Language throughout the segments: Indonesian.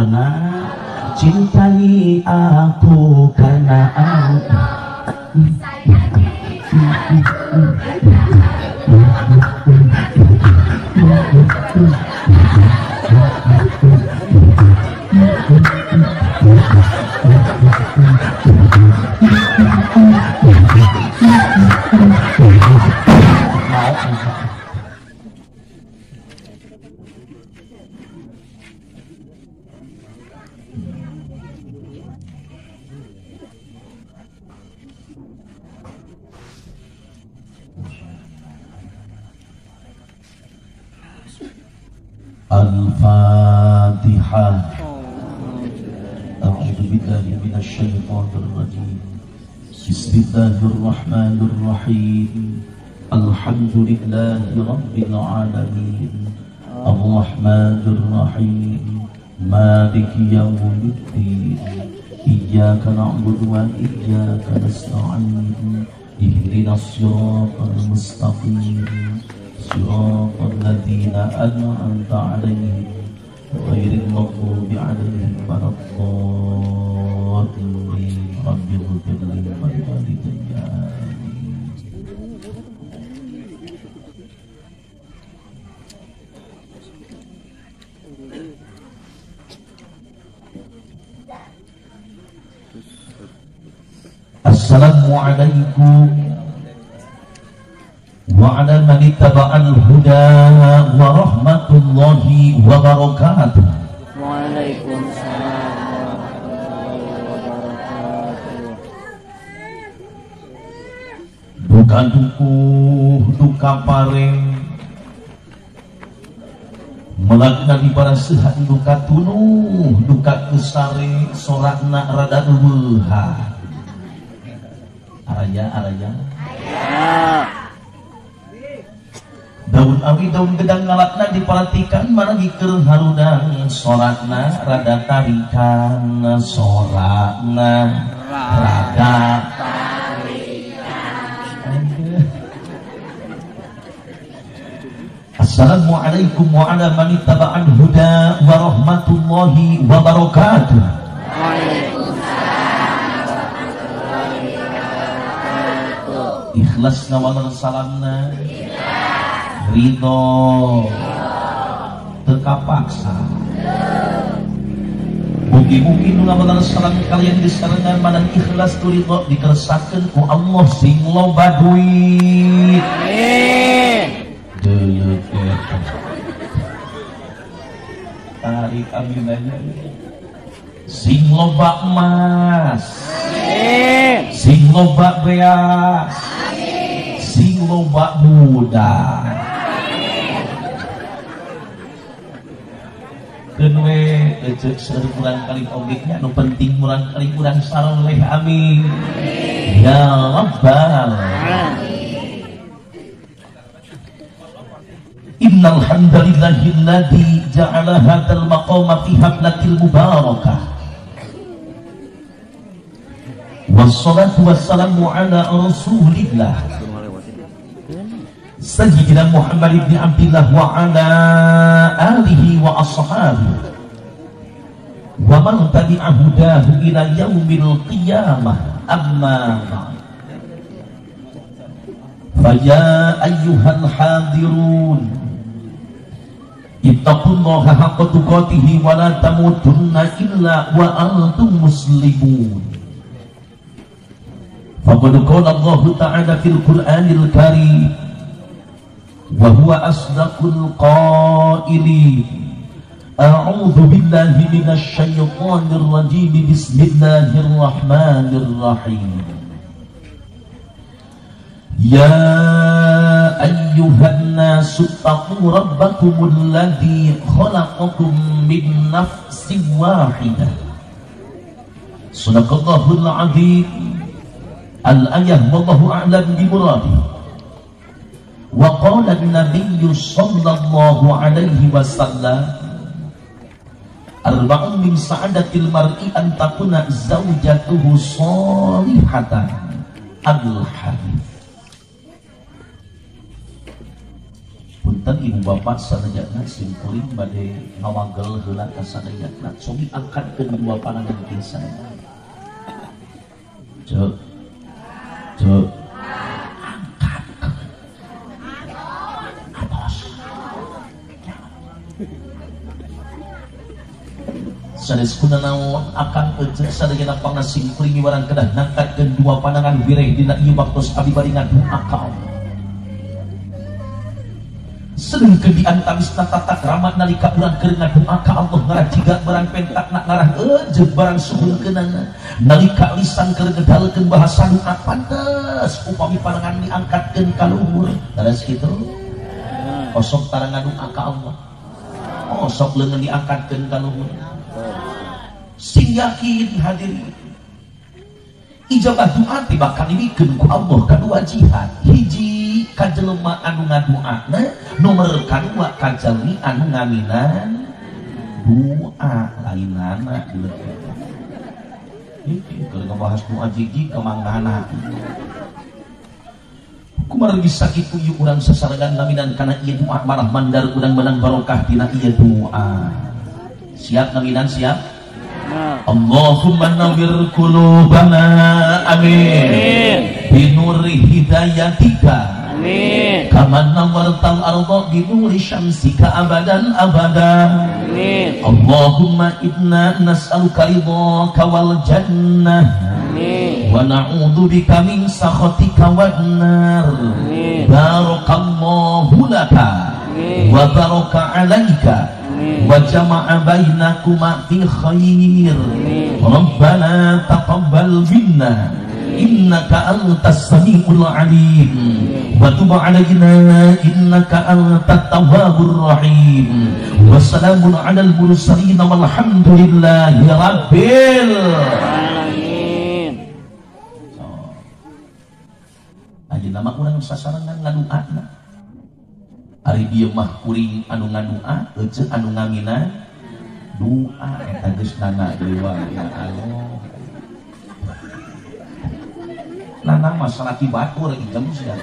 mana cintai aku karena aku. Al-Fatihah. A'udzu billahi minasyaitonir rajim. Bismillahirrahmanirrahim. Alhamdulillahi rabbil alamin. Ar-Rahmanir Rahim. Maliki yaumiddin. Iyyaka na'budu wa iyyaka nasta'in. Ihdinas siratal mustaqim. صراط الذين أنعمت عليهم غير المغضوب عليهم ولا الضالين رب اغفر لي ولوالدي Assalamualaikum wa ala man ittaba'al huda wa rahmatullahi wa barakatuh. Waalaikumsalam warahmatullahi wabarakatuh. Duka dukuh, duka pareng melaknani para sehat, duka tunuh, duka kesare, sorakna rada leuha. Araya daun awi daun gedang ngalatna diperhatikan maragi keur harudang sorakna rada tarikan sorakna rada tarikan. Assalamualaikum wa ala man ittaba'al huda wa rahmatullahi wa barakatuh. Waalaikumsalam warahmatullahi wabarakatuh. Ikhlas ngawal salamna ridho teka paksa. Mugi-mugi nu ngawalan salam kalian disarengan manang ikhlas tu ridho dikeresakeun ku Allah sing loba duit. Amin. Deuleuh eta. Tarik aminanya. Sing loba emas. Amin. Sing loba beas. Amin. Sing loba budak. Kenwe ecek seueur kurang kali objeknya nu penting murang kali kurang saleh. Amin ya rabbal alamin. Innal hamdalillahilladzi ja'ala hadzal maqama fi hablatil mubarakah. Wassalatu wassalamu ala rasulillah Sayyidina Muhammad ibn Abdillah wa ala alihi wa ashabihi wa man tabi'a hudahu ila yaumil qiyamah. Amma ba'd. Fa ya ayyuhal hadirun ittaqullaha haqqa tuqatih wa la tamutunna illa wa antum muslimun. Faqad qala Allah ta'ala fil Qur'anil Karim wa huwa asdaqul qailin. A'udzu billahi minasy syaithanir rajim. Bismillahirrahmanirrahim. Ya ayyuhan nasu taqu rabbakumul ladzi khalaqakum min nafsin wahidah. Sadaqallahul azim. Al-ayah wallahu a'lam bi muradihi. Wa qala an-nabiy sallallahu alaihi wasallam arba'un min sa'adatil mar'i an takuna zawjatuhu shalihatan. Al-hadits. punten ibu bapak sadayana simkuring bade ngawagel heula ka sadayana sogi angkatkeun dua pandangan pisan cek angkat atos sanes kunaon akan ejek sadayana pangna simkuring warang kedah ngangkatkeun dua pandangan wireh dina ieu waktos abdi bari ngadoa ka Allah sedeng kedian tamisna tata krama nalika urang keur ngadoa ka Allah ngarajiga barang pentakna ngarah ejeg barang suhungkeunana nalika lisan keur ngedalkeun bahasa doa pantes upami pandangan diangkatkeun ka luhur terus kitu osok tara ngadoa ka Allah osok leungeun diangkatkeun ka luhur sing yakin hadirin ijabah doa teh bakal dibikeun ku Allah kadua jihad hiji ka jelema anu ngadoana nomor kadua ka jalmi anu ngaminan doa lainana iki keur ngebahas doa jigi ka manggana kumaha bisa kitu ieu urang sasarengan ngaminan kana ieu doa marah mandar urang menang barokah dina ieu doa siap ngaminan siap Allahumma nawwir qulubana amin binuri hidayatika amin kama nawwartal arda binuri syamsika abadan abada amin Allahumma inna nas'aluka ridhaka wal jannah amin wa na'udzu bika min sakhatika wan nar amin barakallahu laka wa baraka 'alaika wa jama'a bainakuma fi khair rabbana taqabbal minna innaka antas samiul alim wa tub 'alaina innaka antat tawwabur rahim wassalamun 'alal mursalin walhamdulillahi rabbil alamin. Aja nama urang sasarangan ngadoana ari dieu mah kuring anu ngadoa ece anu ngaminan doa eta geus nana dewa ya Allah nana masalah batur ijem sia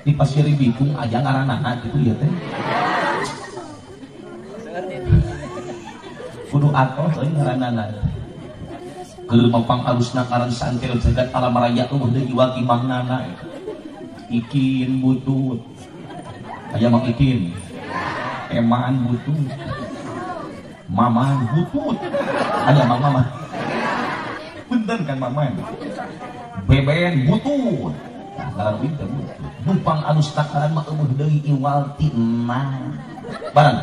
di Pasir Bikung aja ngaranana kitu ya teh kudu atos euy ngaranana keur mapang alusna karan santero jagat alam raya eueuh deui wagi mangnana ikin butut aya mang ikin emaan butut maman butut aya mang mama bener kan maman beben butut ngaran itu numpang alus takaran mah eueuh deui iwalti emang barang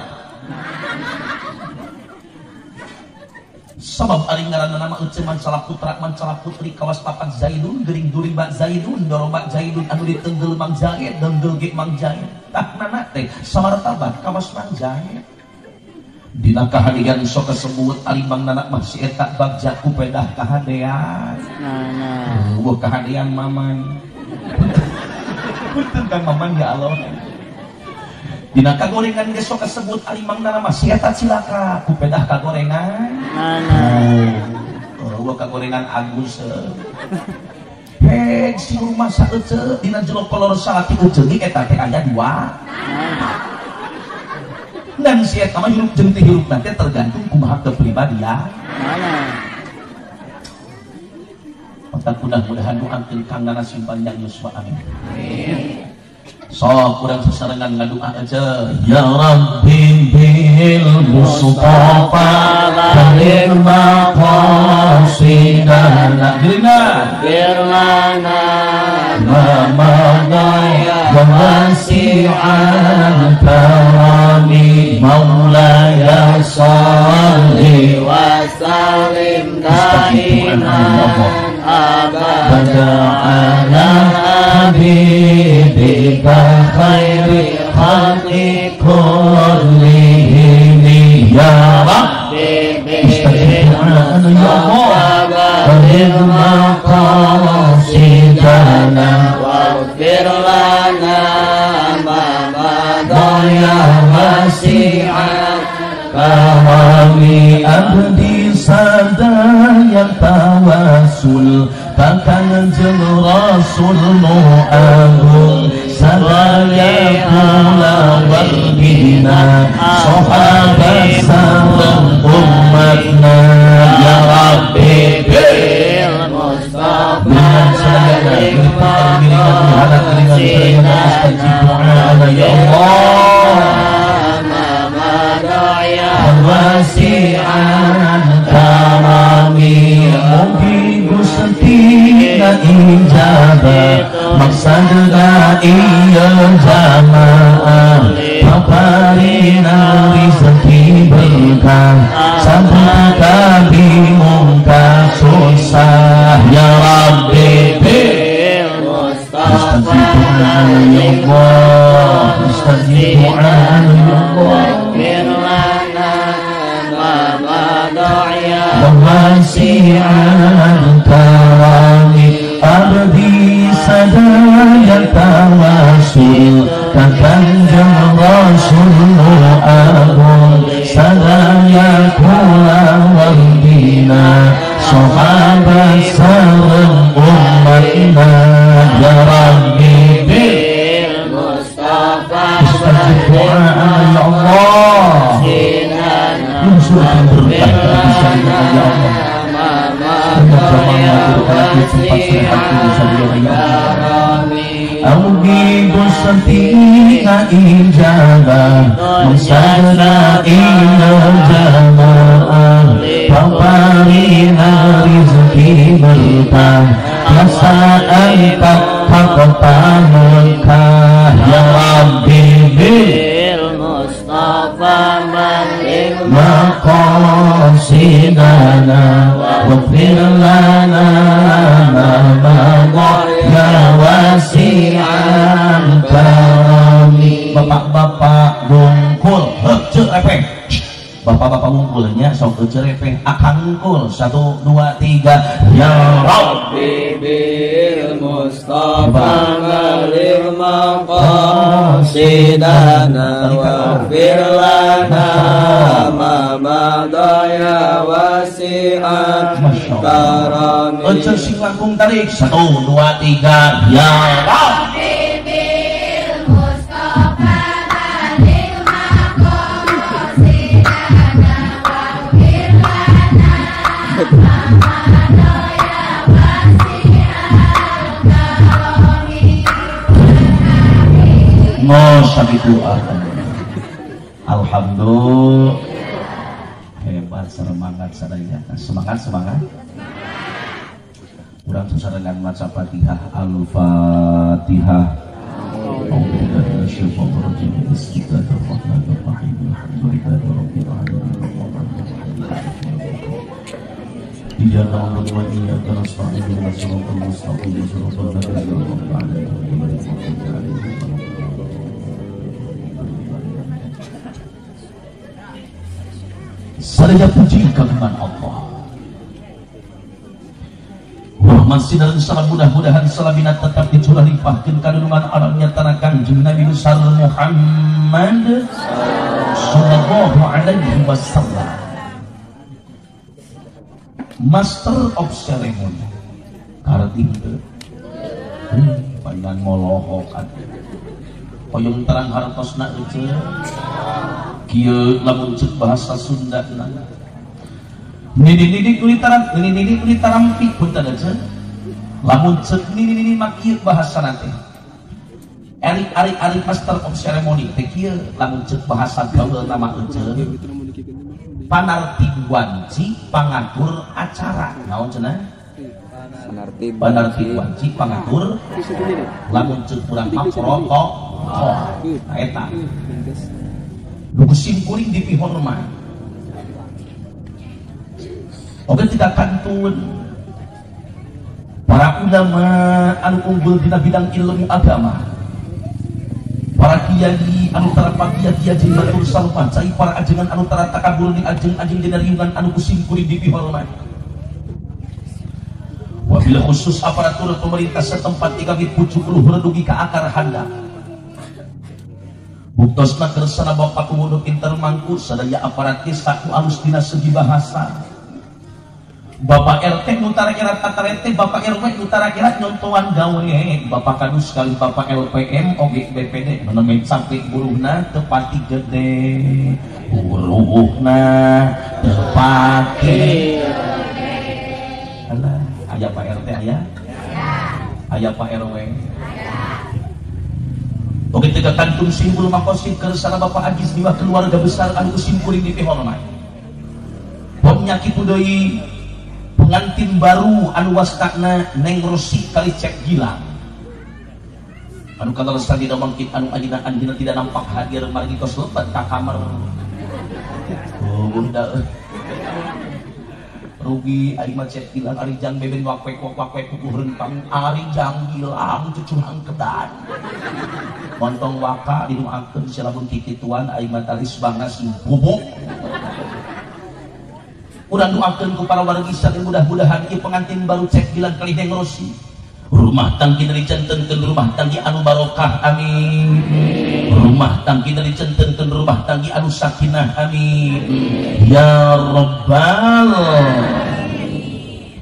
sabab ari ngaranna nama ece mancala putra mancala putri kawas papat Zaidun gering duri bak Zaidun dorobak Zaidun anu ditenggel Mang Zaid denggel ge Mang Zaid tah nana teh samartabat kawas Mang Zaid dina kahadian sok kesebut ali Mang nana mah si eta bagja ku pedah kahadean nana eueuh kahadean maman punten kan maman ya Allah dina kagorengan ge sok kesebut ali Mang nana mah si eta cilaka ku pedah kagorengan eueuh kagorengan Agus heg si rumah saeuceu dina jero kolor salati euceu ge eta teh aya dua dan si eta mah hirup jeung teh hirupna teh tergantung kumaha kepribadian maka mudah-mudahan doakeun kang nana simpanjang yuswa amin sok kurang sesarengan ngadoa aja ya Rabbi bil Mustafa karim maqasidana firmana mamadaya wa wasi'an karami maulaya salli wa sallim daiman abada ala habibika khairi khalqi kullihim ya Rabbi istaghfirna ya Allah karim maqasidana waghfir lana ma madaya wasi'an kami abdi sadaya tawasul takkan jeng Rasul nu agung sadaya kula warbina sahabat salam umatna ya Rabbi bil Mustafa ya Allah wasi'an karami mugi gustina ijabah maksudna iya jamaah paparina rezeki berkah sambut kami mungkar susah ya Rabbi bil Mustafa ya Allah mustajib doa ya Allah wasi'an karami abdi sadaya tawasul kakanjeng Rasulullah agung sadaya kula warbina sahabat sareng umatna ya Rabbi bil Mustafa mustajib doa ya Allah surga berkah bisa ya Allah. Augi gusatina ijabah maksudna iya jamaah paparina rezeki berkah rasaan kakota Mekah ya Rabbi bil Mustafa maqasidana waghfir lana ma madha ya wasi'an karami. Bapak-bapak wungkul heuh repeh. Bapak-bapak wungkulnya sok heuh repeh akang wungkul 1 2 3 ya Rabbi bil Mustafa malir maqasidana waghfir lana ma madaya wasi'at karami. Ojo sing langkung tarik 1 2 3 ya Rabbi bil Mustafa malir maqasidana waghfir lana ma madaya wasi'at karami. Sabi doa alhamdulillah hebat semangat sadaya semangat kurang sesarengan maca Fatihah al-Fatihah sadaya puji kagungan Allah. Masih dalam salam mudah-mudahan salaminat tetap dicurah limpahkan kandungan alamnya tanah kanjeng Nabi besar Muhammad sallallahu alaihi wasallam. Master of ceremony kartimbe panjang molohokan hoyong terang hartosna ece kieu lamun ceuk bahasa Sundana nidi kulit tarampi punten ece lamun ceuk nini makieu bahasa nanti ari master of ceremony teh kieu lamun ceuk bahasa gaul nama ece panarti wanci pangatur acara naon cenah panarti wanci pangatur lamun ceuk urang mah protokol eta nu geus kuring dipihormat oke tidak kantun para ulama anu unggul dina bidang ilmu agama, para kiai anu tara pakiai jeung batur salpan cai para ajengan anu tara takabur di ajeng-ajeng dina riungan anu kusim kuring dipihormat. Wabil khusus aparatur pemerintah setempat tinggal pucuk luhur dugi ka akar handap. Buktosna kersana bapak kudu pinter mangku sadaya aparat saku alus dina segi bahasa. Bapak RT nutara kira kata RT, Bapak RW nutara kira nyontoan gawe, Bapak kadus sekali Bapak LPM, OG BPD menemen sampai buruhna tepati gede, buruhna tepati. Alah, aya Pak RT aya Pak RW. Oke, tiga kantung simbol makosid kersana Bapak Ajis niwa keluarga besar anu simkuring di pihorna. Pomnya kitu deui pengantin baru anu wastakna Neng Rosi kali cek Gilang. Anu kata lestari tidak mangkit anu anjina tidak nampak hadir margi kos lebat ka kamar. Oh, bunda. Rugi ari mah cek Gilang ari jang beben wakwek kuku rentang ari jang Gilang cucuhan kedan. Montong waka dinuakeun silabun titituan ari mah taris bangna si bubuk. Urang doakeun ku para wargi saking mudah-mudahan ieu pengantin baru cek Gilang kali Neng Rosi. Rumah tangki dicentenkeun rumah tangki anu barokah amin. Rumah tangki dicentenkeun rumah tangki anu sakinah amin. Ya Rabbal alamin.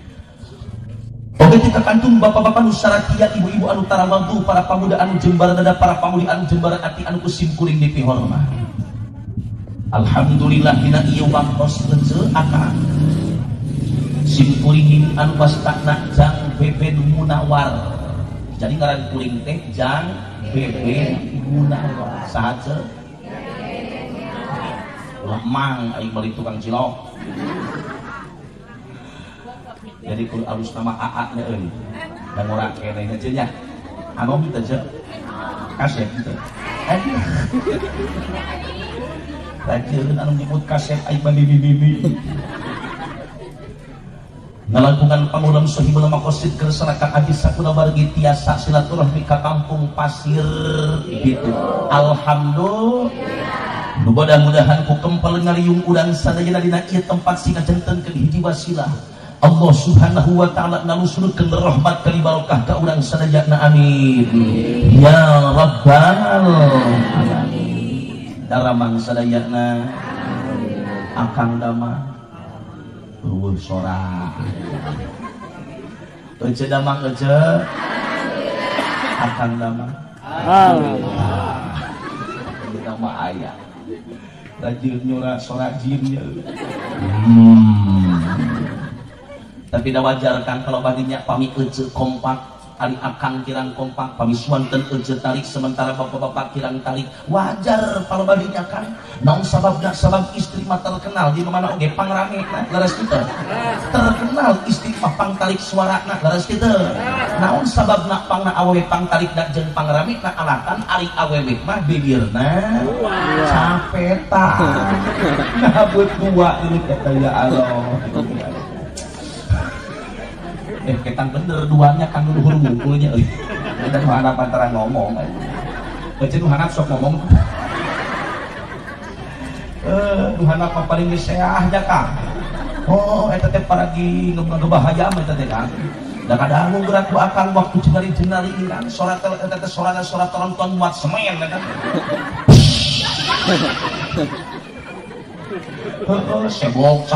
Oke kita kantung bapak-bapak nu saratia ibu-ibu anu tarawadu para pamuda anu jembar dada para pamudi anu jembar ati anu kusim kuring di pihormah. Alhamdulillah dina ieu waktos teu akang simkuring anu wastakna Jang Beben Munawar. Jadi ngaran kuring teh Jang Beben Munawar. Saha Mang aing beli tukang cilok. Jadi kudu alus nama AA nya euy. Dan ora keneh teh nya. Anu teh teh. Kasep teh. Rajin anu nyebut kasep aing bibi-bibi. Ngalakukan pangulam sohibul makosid kersana Kang Adis sakuna bargi tiasa silaturahmi ka kampung pasir gitu. Alhamdulillah. Mudah-mudahan ku kempel ngaliung udang sadayana dina ieu tempat sing ngajentenkeun hiji wasilah. Allah Subhanahu wa taala nalusurkeun rahmat kali barokah ka urang sadayana amin. Ya Rabbal alamin. Daramang sadayana akang dama ruweuh sora. Ece damang ece. Akang damang. Alhamdulillah. Kita mah aya. Rajin nyora sora jinnya. Tapi dah wajar kan kalau badinya pami ece kompak. Ari akang kirang kompak pamisuan ten ece tarik sementara bapak-bapak kirang tarik wajar kalau badinya kan naon sababna sabab istri mah terkenal di mana oge pangrame leres kita terkenal istri mah pang tarik suarana leres kita naon sababna pangna awewe pang tarik dak jeung pangrame na alatan ari awewe mah bibirna capeta nah buat dua ini kata ya Allah. Ketang bener duanya kan luhur ngumpulnya dan mana pantara ngomong baca duhana sok ngomong duhana apa paling diseah aja Kang. Oh eta teh paragi ngebahaya mah eta teh Kang da kadang gerak ku akang waktu jenari-jenari kan salat eta teh salat tonton muat semen kan sebok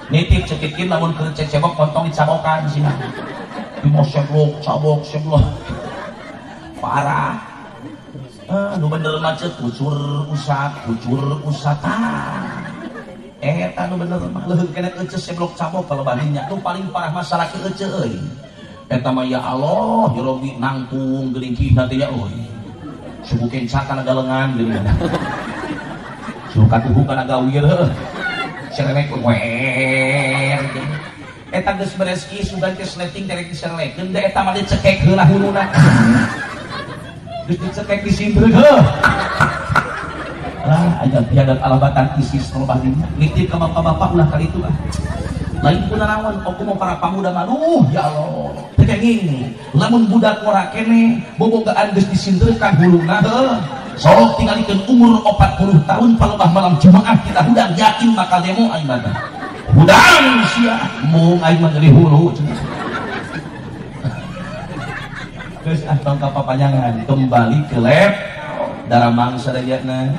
nitip cetikin namun kerja cebok kontong dicabokan di sini di mau cabok parah nu bener macet kucur usat eta nu bener mah leuheung kena ece seblok cabok kalau badinya nu paling parah masalah ke ece euy eta mah ya Allah ya Rabbi nangtung geuning nanti ya euy subukeun sakana galengan geuning suka tuhu kana gawir serelek wer eta geus beres ieu sugan geus letting derek diserelekeun da eta mah dicekek heula huluna geus dicekek disindreug heuh lah aya biadat alabatan isis tolobahnya nitip ka bapak-bapak ulah kali itu lah lain kunaon aku mau para pamuda maluh ya Allah teh gini lamun budak ora kene bobogaan geus disindreukkan huluna heuh sok tinggalikeun umur 40 tahun palebah malam Jumaah kita hudang yakin bakal demo aing mah hudang sia mung aing mah dari hulu geus atong ka papanjangan kembali ke lab daramang sadayana.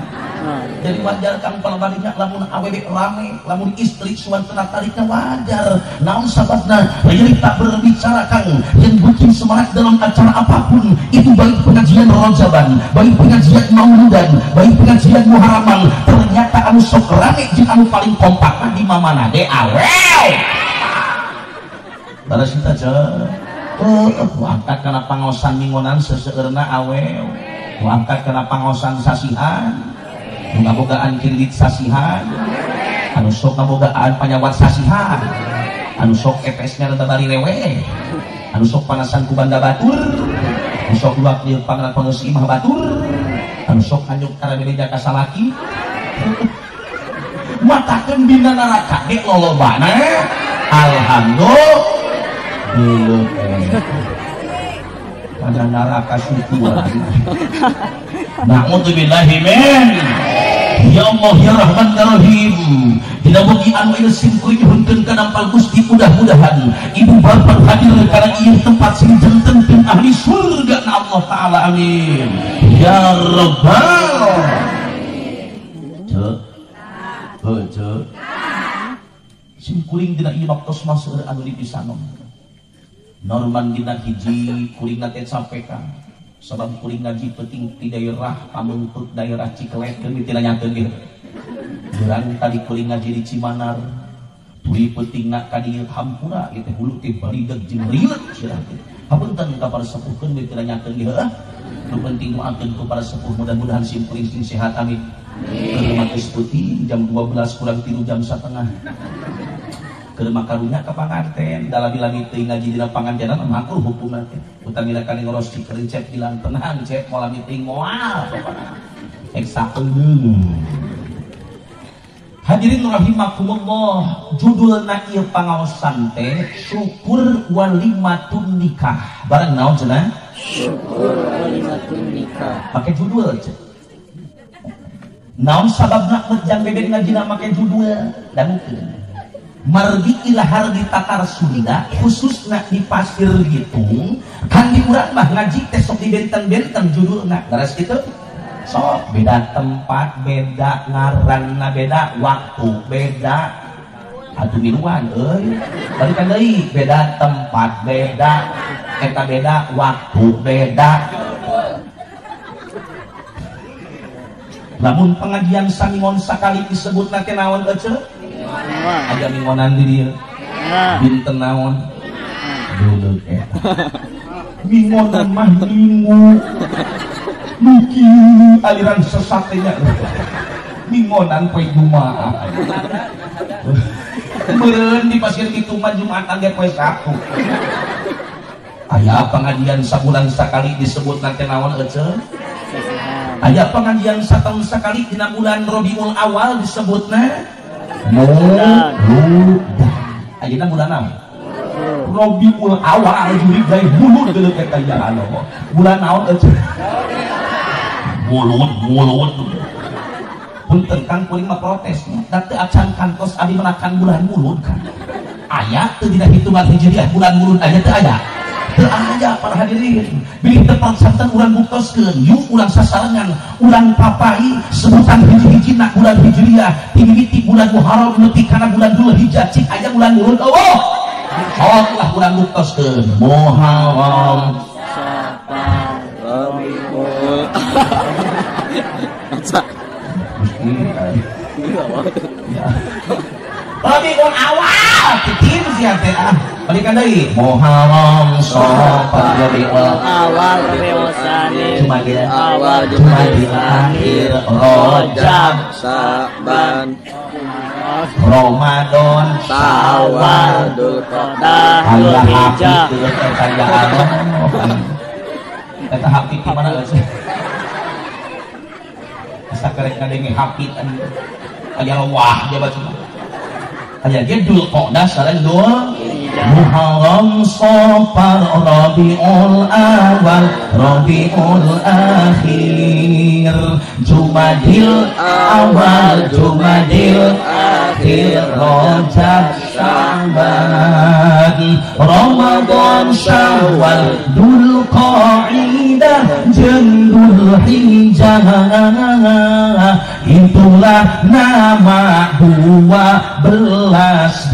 Jadi wajar kang palabarinya lamun awewe rame, lamun istri suantana tariknya wajar. Namun sahabatna, jadi tak berbicara kang yang bikin semangat dalam acara apapun itu, baik pengajian rojaban, baik pengajian mauludan, baik pengajian muharaman, ternyata anu sok rame jeung anu paling kompak di mamana de awel. Baras kita angkat karena pangosan mingonan seseurna awel, angkat karena pangosan sasihan, ngabogaan kirit sasihan, anu sok ngabogaan panyawat sasihan, anu sok EPS-nya rada bari lewe, anu sok panasan ku banda batur, anu sok luak di panganan pengusi imah batur, anu sok hanyuk karena bebeja kasalaki, matakan bina neraka dek lolobana, alhamdulillah. Dulu pada neraka suku na'udzubillahi min. Ya Allah ya Rahman ya Rahim, dina bagi anu ieu simkuring hunkeun ka dampal Gusti, mudah-mudahan ibu bapak hadir kana ieu tempat sing janten tim ahli surga na Allah taala, amin ya rabbal alamin. Simkuring dina ieu waktos maseur anu dipisanon Norman dina hiji kuring nate sampaikan sabab kuring ngaji penting di daerah pamuntut daerah Ciklet kan ditanyakeun ge. Urang tadi kuring ngaji di Cimanar tuluy pentingna ka dieu hampura gitu hulu teh baridag jeung rileut cenah teh. Hapunten ka para sepuhkeun ditanyakeun ge heuh. Nu penting moakeun ku para sepuh, mudah-mudahan sim kuring sing sehat amin. Keur matis putih jam 12 kurang 3 jam setengah. Keur makarunya ka panganten dalami-lami teuing ngaji dina pangantenan makruh hukumna teh. Utamina kali ngoros di kerencep bilang tenang cep moal meeting moal eksakeun. Hadirin rahimakumullah, judulna ieu pangaosan teh syukur walimatun nikah. Bareng naon cenah? Syukur walimatun nikah. Make judul cep. Naon sababna menjang bebek ngajina make judul dangukeun. Margi ilahar di tatar Sunda khususnya di Pasir Gitung kan di urang mah ngaji teh sok di benten-benten judulna garas kitu sok beda tempat, beda ngaranna, beda waktu, beda atuh miluan euy balikan deui beda tempat, beda eta beda waktu, beda. Lamun pengajian samingon sakali disebut nate naon ece? Ada mingonan di dia binten naon dulu mingonan mah minggu muki aliran sesatnya mingonan poe Jumaah meureun di Pasir Gitung mah Jumatan ge poe Sabtu. Aya pengajian sabulan sakali disebut nanti naon ece? Aya pengajian satahun sakali dina bulan Rabiul Awal disebutna Muludan. Ayeuna bulan naon? Rabiul Awal juli gawe mulud geuleuh eta ya Allah. Bulan naon ece? Mulud. Punten Kang kuring mah protes. Da teu acan kantos abi menakan bulan mulud kan. Aya teu dina hitungan Hijriah bulan mulud aya teu aya? Teu aya para hadirin. Bilih tepat santen urang buktoskeun, yuk urang sasarangan, urang papai sebutan hiji-hijina bulan Hijriah, timimiti bulan Muharram nepi kana bulan Dzulhijjah, cik aya bulan mulud Allah. Soklah urang buktoskeun Muharram, Safar, Rabiul Rabiul Awal, kitim sia teh ah. Balikan deui Muharram, Safar, Rabiul Awal, Rabiul Tsani, Jumadil Awal, Jumadil Akhir, Rajab, Sa'ban, Ramadan, Syawal, Dzulqa'dah, Dzulhijjah. Eta hafid di mana geus? Asa karek ngadenge hafid aya wah dia baca. Aya ge Dzulqa'dah sareng Muharram, Safar, Rabiul Awal, Rabiul Akhir, Jumadil Awal, Jumadil Akhir, Rajab, Sya'ban, Ramadan, Syawal, Dzulqa'dah, jeung Dzulhijjah. Zulhijjah, itulah nama 12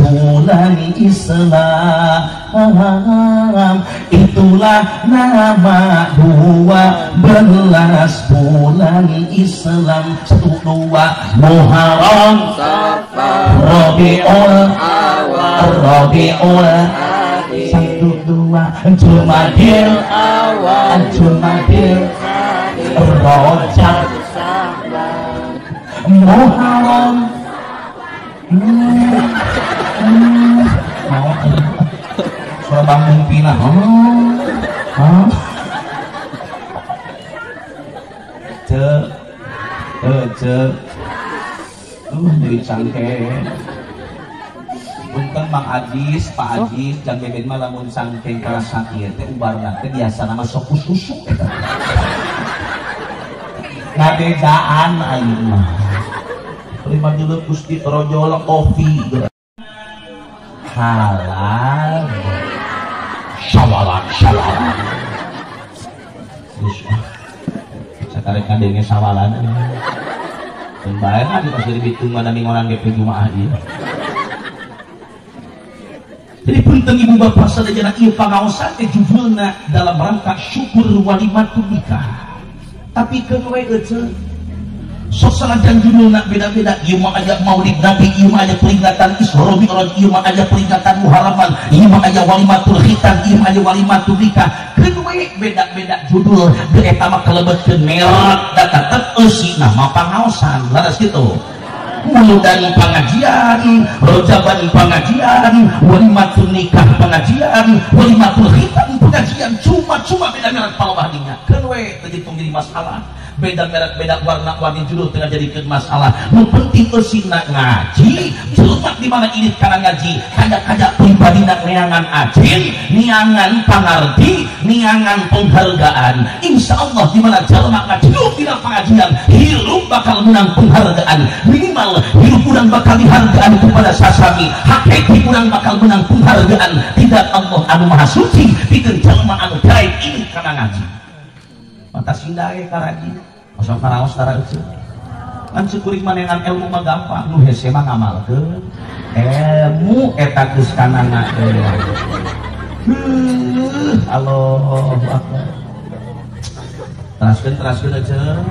bulan Islam. Itulah nama 12 bulan Islam. 1, 2 Muharram, Rabiul Awal, Rabiul 1, 2 Jumadil Awal, Jumadil Rajab, Muharram. Suara bangun pinah. Jadi cangke. Untung Mang Adis, Pak Adis, jang beben mah lamun cangke kerasa kieu teh ubarna teh biasa nama sok susu. Ngadejaan aing mah. Terima dulu Gusti Rojol Kopi. Halal. Sawalan. Sakarek kadenge sawalan. Pembayar kan pas dari bitung mana mingonan DP Jumaah ieu. Jadi punten ibu bapak sadayana ieu pangaosan teh judulna dalam rangka syukur walimatul nikah. Tapi keun we euceul. Sok sanajan judulna beda-beda, ieu mah aya Maulid Nabi, ieu mah aya peringatan Isra Mi'raj, ieu mah aya peringatan Muharraman, ieu mah aya walimatul khitan, ieu mah aya walimatul nikah. Keun we beda-beda judul, teu eta mah kalebetkeun merek da tetep eusi nama pangaosan. Laras kitu. Muludan pengajian, rojaban pengajian, walimatul nikah pengajian, walimatul khitan pengajian, cuma beda merek palobahdinya. Keun we teu jitung jadi masalah. Beda merek, beda warna-warni judul tengah jadikan masalah. Nu penting eusina ngaji, jelema di mana ini kana ngaji, kajak-kajak pribadina neangan ajin, niangan pangarti, niangan penghargaan. Insyaallah di mana jelema ngaji dina pengajian, hirup bakal menang penghargaan. Minimal hirup urang bakal dihargaan kepada sasami, hakiki urang bakal menang penghargaan. Tidak Allah anu maha suci pikeun jelema anu gaib ini kana ngaji. Mata sindae karaji masuk karaos tara euceul kan syukuring manengan ilmu mah gampang nu hese mah ngamalkeun ilmu eta geus kanana Allahu akbar. Teraskeun euceul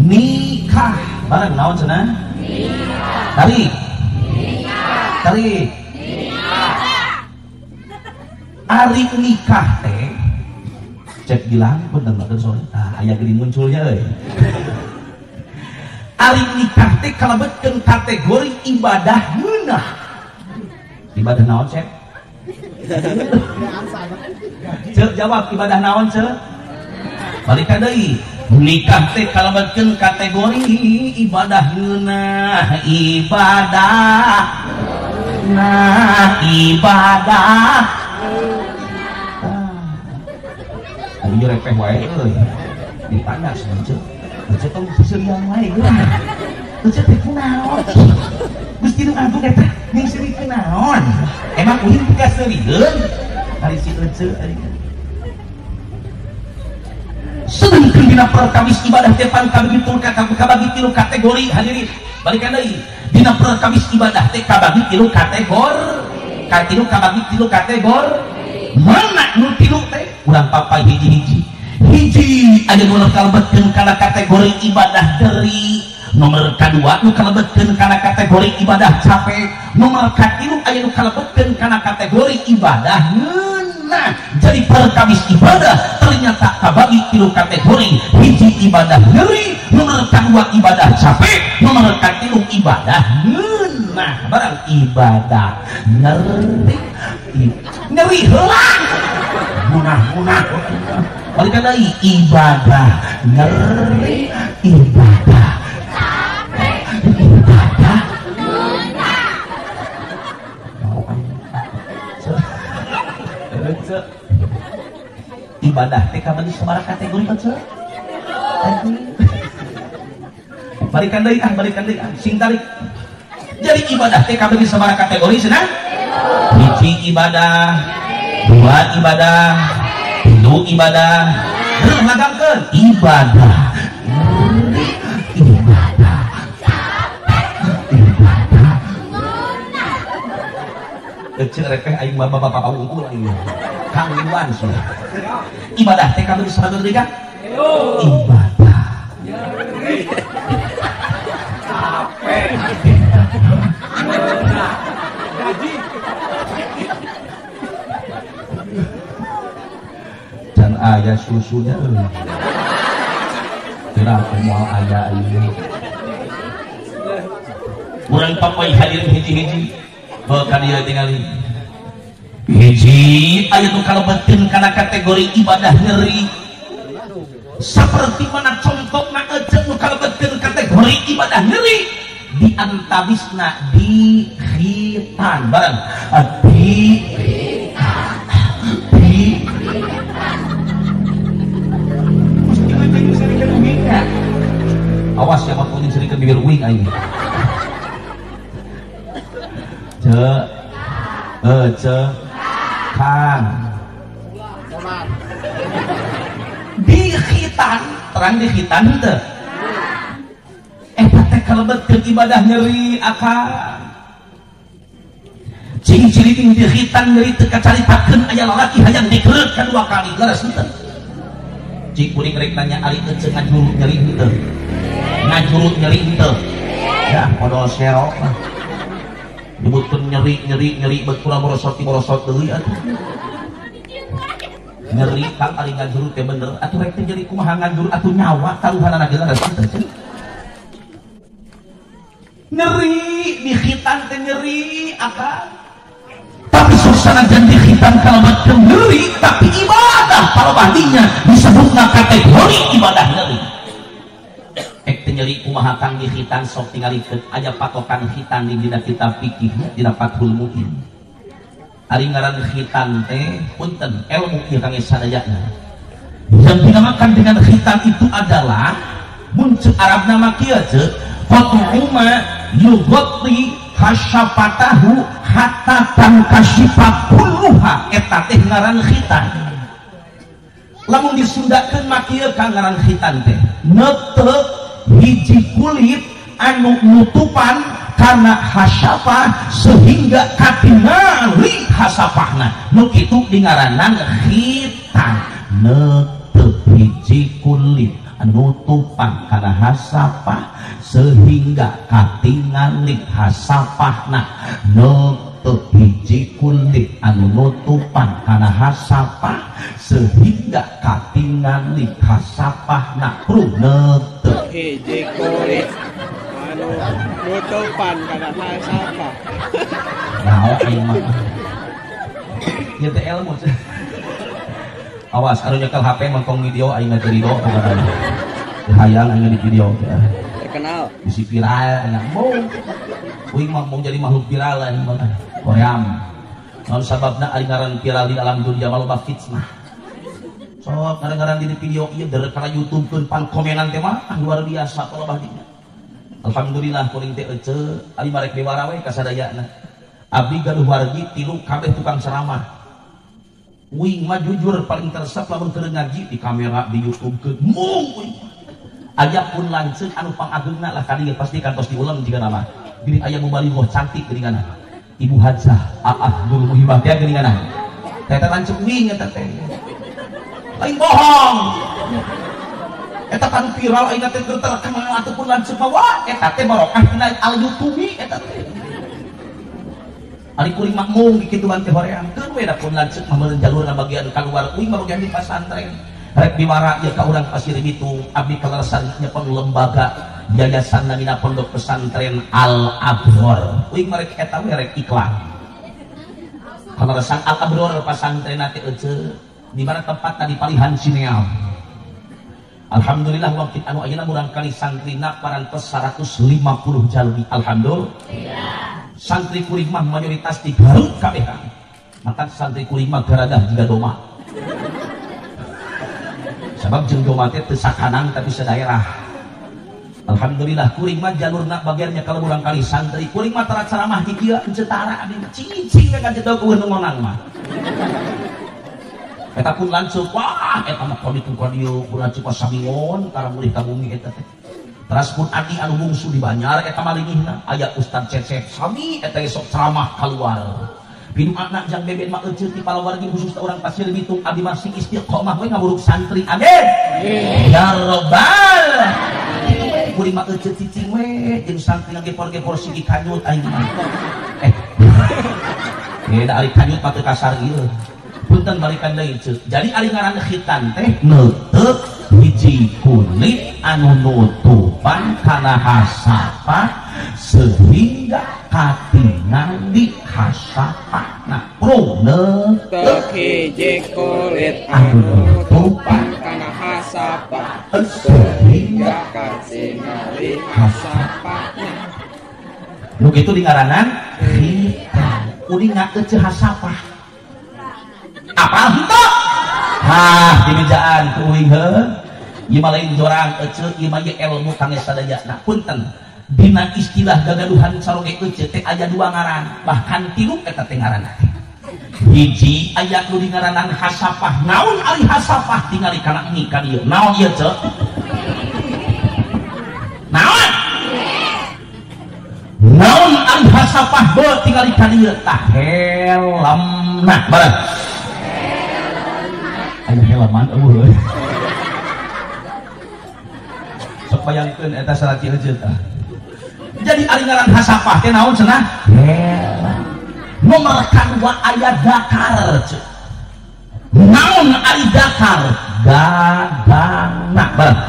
nikah bareng naon cenah nikah tarik ari nikah teh cek bilang pun dan sore aya geuning munculnya euy. Ari nikah teh kalebetkeun kategori ibadah ngeunah. Ibadah naon cek? Cek jawab ibadah naon cek? Balik deui. Nikah teh kalebetkeun kategori ibadah ngeunah, ibadah. Ini repeh wae euy. Ditanya seunceuk. Euceuk tong seureung wae geus. Euceuk teh kunaon? Gusti nu agung eta ning seuri kunaon? Emang uing teh seurieun? Ari si euceuk ari. Sedengkeun dina perkawis ibadah teh pan kabagi tilu kategori hadirin. Balikan deui. Dina perkawis ibadah teh kabagi tilu kategori. Mana nu tilu teh? Urang papai hiji aya nu kalebetkeun kana kategori ibadah deuri, nomor kadua nu kalebetkeun kana kategori ibadah capek, nomor katilu aya nu kalebetkeun kana kategori ibadah ngeunah. Jadi perkawis ibadah ternyata kabagi tilu kategori, hiji ibadah deuri, nomor kadua ibadah capek, nomor katilu ibadah ngeunah. Barang ibadah nyeri heula munah balikan deui ibadah nyeri ibadah ibadah teh kabagi sabaraha kategori euceul balikan deui sing tarik. Jadi ibadah teh kabagi sabaraha kategori cenah? Hiji ibadah, dua ibadah, tilu ibadah, Lagangkeun ibadah. Ibadah. Cek teh aing bapak-bapak unggul aing. Kang Iwan sudah. Ibadah teh kabeh disebut deui kan? Ibadah. Capek. Gaji. Dan aya susunya euy. Kira moal aya ieu. Urang papai hadirin hiji-hiji. Bahkan dia tinggalin hiji aya nu kalebetkeun kana kategori ibadah nyeri seperti mana contohna eceuk nu kalebetkeun kategori ibadah nyeri di antabisna di khitan bareng di awas ya mah kuning serikeun bibir wing aing kan di khitan terang di khitan teh eta teh kalebetkeun ibadah nyeri akan ciri-ciri di khitan nyeri teu kacaritakeun aya lalaki hayang dikereut kadua kali leres henteu cik kuring rek nanya ari teu ngajurut nyeri henteu ngajurut nyeri henteu ya podol serok lah nyebutkan nyeri betul merosot deui atuh nyeri kang ari ngajurut teh bener atuh rek teh nyeri kumaha ngajurut atuh nyawa taruhanana geus leres henteu nyeri di khitan teh nyeri akan tapi sanajan di khitan kalebetkeun nyeri tapi ibadah palebadinya disebutna kategori ibadah nyeri nyeri kumaha kang di khitan sok tingalikeun aya patokan khitan di dina kitab fikih dina Fathul Muin ari ngaran khitan teh punten ilmu ieu kang sadayana yang dinamakan dengan khitan itu adalah muncul Arab nama kieu teh qat'uma yughatti hasyafatahu hatta tankashifa kulluha eta teh ngaran khitan lamun disundakeun mah kieu kang ngaran khitan teh neuteuk hiji kulit anu nutupan karena hasyafah sehingga katingali hasafahna nu kitu dingaranan khitan neuteuk hiji kulit anu nutupan karena hasafah sehingga katingali hasafahna neuteuk hiji kulit anu nutupan karena hasafah sehingga katingali hasafahna neuteuk hiji kulit anu nutupan kana hasafah. Nah, aing mah. Ieu teh ilmu. Awas anu nyekel HP mangkong video aing teh ridho pokona. Hayang aing di video teh. Terkenal. Bisi viral nya mau. Uing mah mau jadi makhluk viral aing mah. Koream. Naon sababna ari ngaran viral di alam dunia mah loba fitnah. So kadang-kadang di video ieu deureuk kana YouTube keun pan komenan teh mah luar biasa kalau badinya. Alhamdulillah kuring teh ece ari marek dewara we kasadayana. Abdi gaduh wargi tilu kabeh tukang ceramah. Uing mah jujur paling teresep lamun keur ngaji di kamera di YouTube keun mung uing. Aya pun lanceuk anu pangageungna lah kadieu pasti kantos diulang jiga nama. Gini aya mubalimoh cantik geuninganna. Ibu Hajah Abdul Muhibah teh geuninganna. Teh teh lanceuk wing eta teh. Lain bohong eta kan viral ayeuna teh terkenal ataupun lanceuk mah eta teh barokah dina al YouTube eta teh ari kuring makmum kituan teh hoream teu we da pun lanceuk mah meureun jalurna bagian kaluar uing mah bagian di pesantren rek biwara ieu ka urang Pasir Bitung abdi kaleresan nyepeng lembaga yayasan namina pondok pesantren Al Abrar uing mah rek eta we rek iklan kaleresan Al Abrar pesantren teh ece di mana tempatnya di Palihan Cineam. Alhamdulillah waktu anu ayeuna murang kali santrina parantos 150 jalmi. Alhamdulillah. Santri kuring mah mayoritas di Garut kabeh. Maka santri kuring mah garadah jiga doma. Sebab jeung doma teh teu sakanang tapi sadaerah. Alhamdulillah kuring mah jalurna bagiannya kalau murang kali santri kuring mah tara ceramah di kieu cetara abdi cicing ka jadau ku nu ngonang mah. eta pun lanceuk wah eta mah koditu kodieu bulan cipa samingon karena mulih ka bumi eta teh teras pun adi anu bungsu di Banyar eta malingihna aya Ustad Cecep sami eta sok ceramah keluar binu anak jang beben mah euceut ti palawargi khususna urang Pasir Bitung abdi masih istiqomah we ngaburuk santri amin ya robbal kuring mah euceut cicing we jeung santri ngegepor-gepor sigi kanyut aing mah da ari kanyut mah teu kasar ieu punten balikan deui ceuk jadi ari ngaran khitan teh neuteuk hiji kulit anu nutupan kana hasapa sehingga katingali hasapana bro neuteuk hiji kulit anu nutupan kana hasapa sehingga katingali hasapana nu kitu di ngaranan khitan uring ngaeuceuk hasapa apa henteu di mejaan kuring heuh ieu mah lain jorang eceuk ieu mah ilmu kangge sadayana punten dina istilah gagaduhan saroge eceuk teh aya dua ngaran bahkan tilu eta teh ngaranna hiji aya nu dingaranan hasapah naon ari hasapah tingali kana ni ka dieu naon ieu ceuk naon ari hasapah beuh tingali ka dieu tah helmna bareng aya helman eueuh sok bayangkeun eta salaki heujeut tah jadi ari ngaran hasapah teh naon cenah helm nomor kadua aya dakar ceuk naon ari dakar gagangna bareng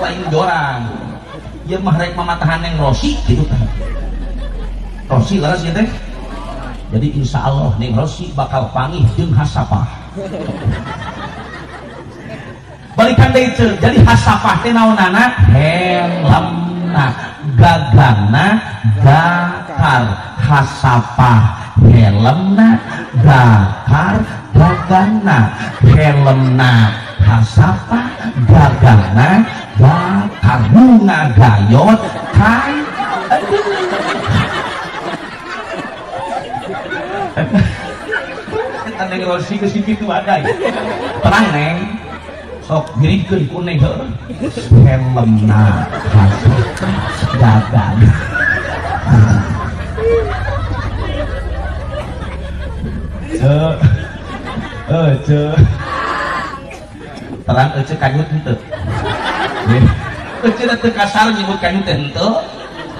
lain dorang ieu mah rek mamatahan neng Rosi kitu tah Rosi laras ieu teh jadi insya Allah Neng Rosi bakal pangih jeung hasapah balikan deui ceuk jadi hasapah teh naonana helmna gagangna dakar hasapah helmna dakar gagangna helmna hasapah gagangna dakar bunga gayot kan Neng Rosi ke si kitu adai tenang Neng sok girikeun ku Neng heuh helmna gagang terang ece kanyut henteu ece teu kasar nyebut kanyut teh henteu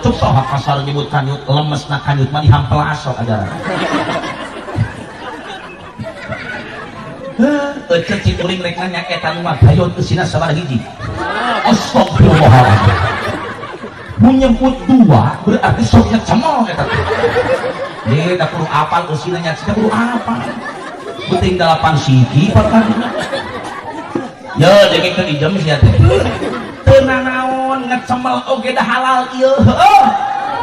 cuk saha kasar nyebut kanyut lemesna kanyut mah dihamplas sok ajaran ece cikuring rek nanya eta nu mah gayot eusina sabaraha hiji astagfirullahaladzim mun nyebut dua berarti sok ngecemol eta teh da kudu apal eusina nya da kudu apal penting 8 siki perkara ya dengkeun ijem sia teh teu nanaon ngecemel oge da halal ieu heuh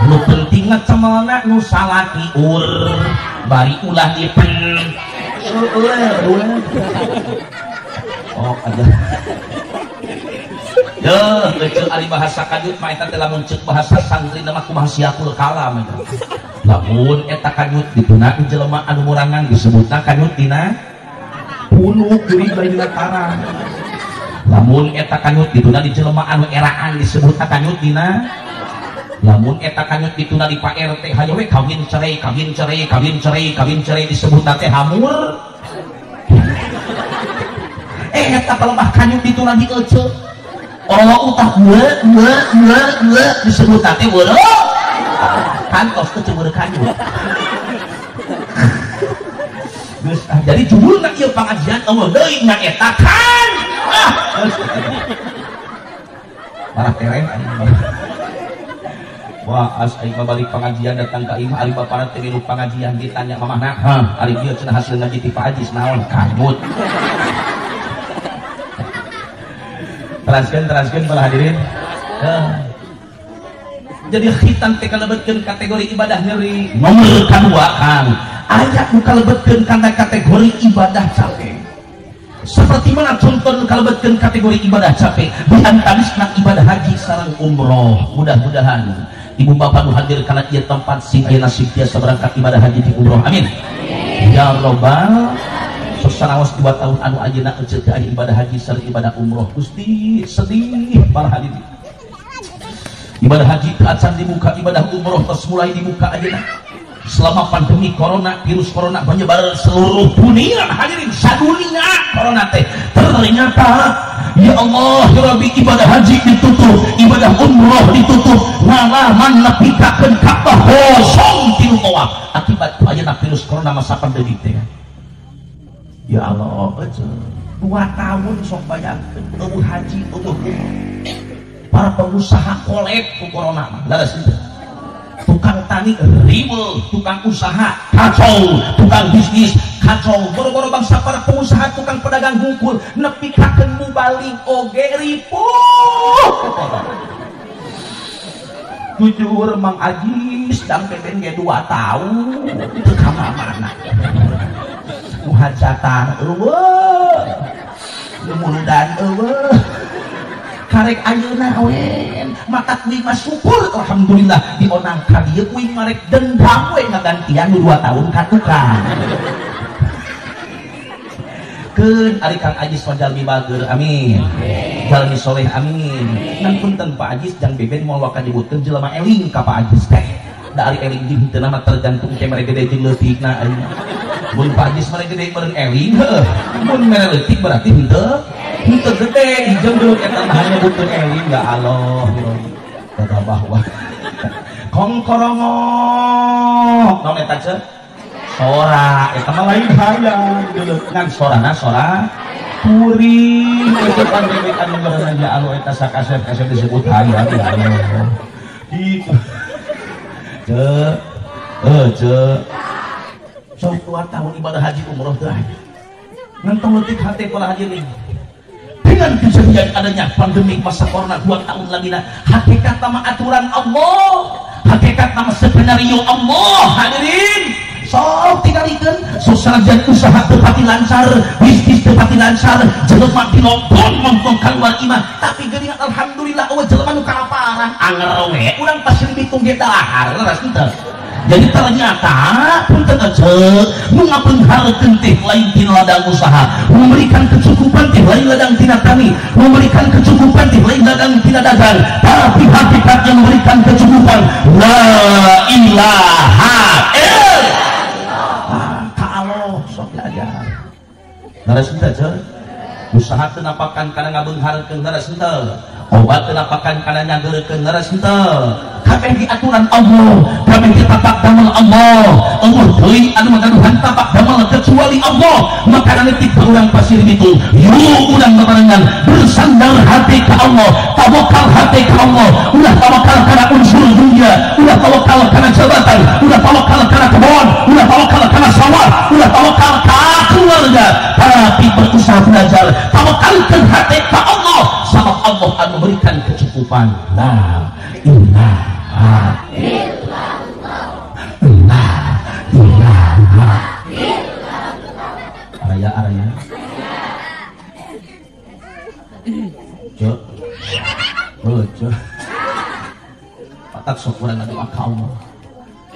nu penting ngecemelna nu salaki bari ulah dipen oh aja ya ari bahasa kanyut mah eta teh lamun ceuk bahasa santri mah kumaha siakul kalam eta lamun eta kanyut dituna jelema anu murangan disebutna kanyut dina punuk geuning bari dina tarang lamun eta kanyut dituna di jelema anu eraan disebutna kanyut dina lamun eta kanyut dituna di Pak RT hayo we kawin cerai disebutna teh hamur eta pelembah kanyut dituna di ece Allah utah gue disebut teh weureuk kan tos teh ceueur kanyut geus jadi judulna ieu pangajian eueuh deui nya eta kan parah tereng wah as aing balik pengajian datang ka imah ari bapana teh milu pengajian ditanya mamahna ari ieu cenah hasil ngaji ti Pak Haji naon kanyut teraskeun para hadirin jadi khitan teh kalebetkeun kategori ibadah nyeri nomor kadua Kang aya nu kalebetkeun kana kategori ibadah capek seperti mana contoh kalebetkeun kategori ibadah capek di antawisna ibadah haji sareng umroh. Mudah-mudahan ibu bapak nu hadir kana ieu tempat sing aya nasib tiasa berangkat ibadah haji di umroh, amin ya robbal. Sosanaos 2 tahun anu ayeuna eceu teu aya ibadah haji sareng ibadah umroh, Gusti sedih para hadirin. Ibadah haji teu acan dibuka, ibadah umroh terus mulai dibuka ayeuna. Selama pandemi corona, virus corona menyebar seluruh dunia, hadirin sadunia corona teh, ternyata ya Allah ya Rabbi, ibadah haji ditutup, ibadah umroh ditutup, ngalaman nepikakeun Ka'bah kosong tilu tawaf akibat ayeuna virus corona masa pandemi teh. Ya Allah, 2 tahun sok bayangkeun eueuh haji eueuh umroh. Para pengusaha kolek ku corona mah laras itu. Tukang tani riweuh, tukang usaha kacau, tukang bisnis kacau, boro-boro bangsa para pengusaha tukang pedagang hungkul nepikakeun mubaling oge ripuh. Jujur Mang Ajis dang beben ge 2 tahun teu kamana-mana. Muhajatan eueuh, muludan eueuh, karek ayeuna awen matak kuing mah syukur alhamdulillah dionang ka dieu kuing marek dendam we ngagantian 2 tahun ka tukang. Keun ari Kang Ajis majalmi bager, amin. Jalmi soleh, amin. Ngan punten Pak Ajis jang beben moal waka nyebutkeun jelema eling ka Pak Ajis teh. Da ari eling di henteu nama tergantung teh mere gede jeung leutikna ayeuna. Mun Pak Ajis mere gede meureun eling, heuh. Mun mere leutik berarti henteu gede jeung deuk eta mah nyebutkeun eling ya Allah. Kata bahwa kongkorongok naon eta ceuk? Sora, eta mah lain hayang deuleuh ngan sorana sora kuring. Itu kan bebek anu ngaranna ya Allah eta sakasep-kasep disebut hayang ya Allah. Gitu. Ceuk. Sok 2 tahun ibadah haji umroh teh. Ngantong leutik hate para hadirin. Dengan kejadian adanya pandemi masa corona 2 tahun lagi hakikat nama aturan Allah, hakikat nama skenario Allah, hadirin. Sok tingalikeun sosanajan usaha teu pati lancar, bisnis teu pati lancar, jelema dilongkon keluar imah, tapi geuning alhamdulillah eueuh jelema nu kalaparan anger we urang pasir bitung ge dahar leres henteu. Jadi ternyata punten eceuk nu ngapengharkeun teh lain tina ladang usaha, memberikan kecukupan teh lain ladang tina tani, memberikan kecukupan teh lain ladang tina dagang, tapi hakikat yang memberikan kecukupan la ilaha illallah. Ka Allah sok belajar. Leres henteu ceuk? Usaha teu napakan kana ngabeungharkeun leres henteu? Obat teu napakan kana nyageurekeun leres henteu? Kabeh di aturan Allah, kabeh di tapak damel Allah. Allah deui anu magaduhan tapak damel kecuali Allah. Maka netik urang pasir itu, yuk urang bebarengan bersandar hati ke Allah, tawakal hati ke Allah. Ulah tawakal kana unsur dunia, ulah tawakal kana jabatan, ulah tawakal kana kebon, ulah tawakal kana sawah, ulah tawakal kana keluarga, tapi berusaha belajar tawakalkan hati ke Allah, sabab Allah akan memberikan kecukupan. La ilaha araya cok patak sok urang adu ka Allah.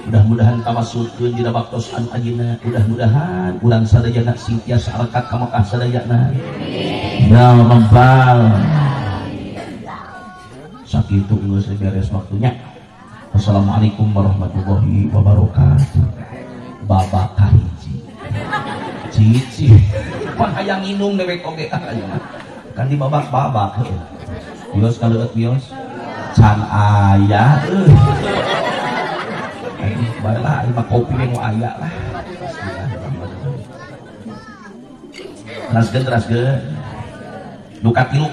Mudah-mudahan tawassulkeun dina baktos anu ayeuna, mudah-mudahan urang sadayana sing tiasa arakat ka Mekah sadayana ya rabbal. Sakitu geus beres waktunya. Wassalamualaikum warahmatullahi wabarakatuh. Babak kahiji cici pan hayang minum dewek oge ayeuna kan di babak-babak bios kaleueut bios can aya baheula ari mah kopi we nu aya lah. Teraskeun duka tilu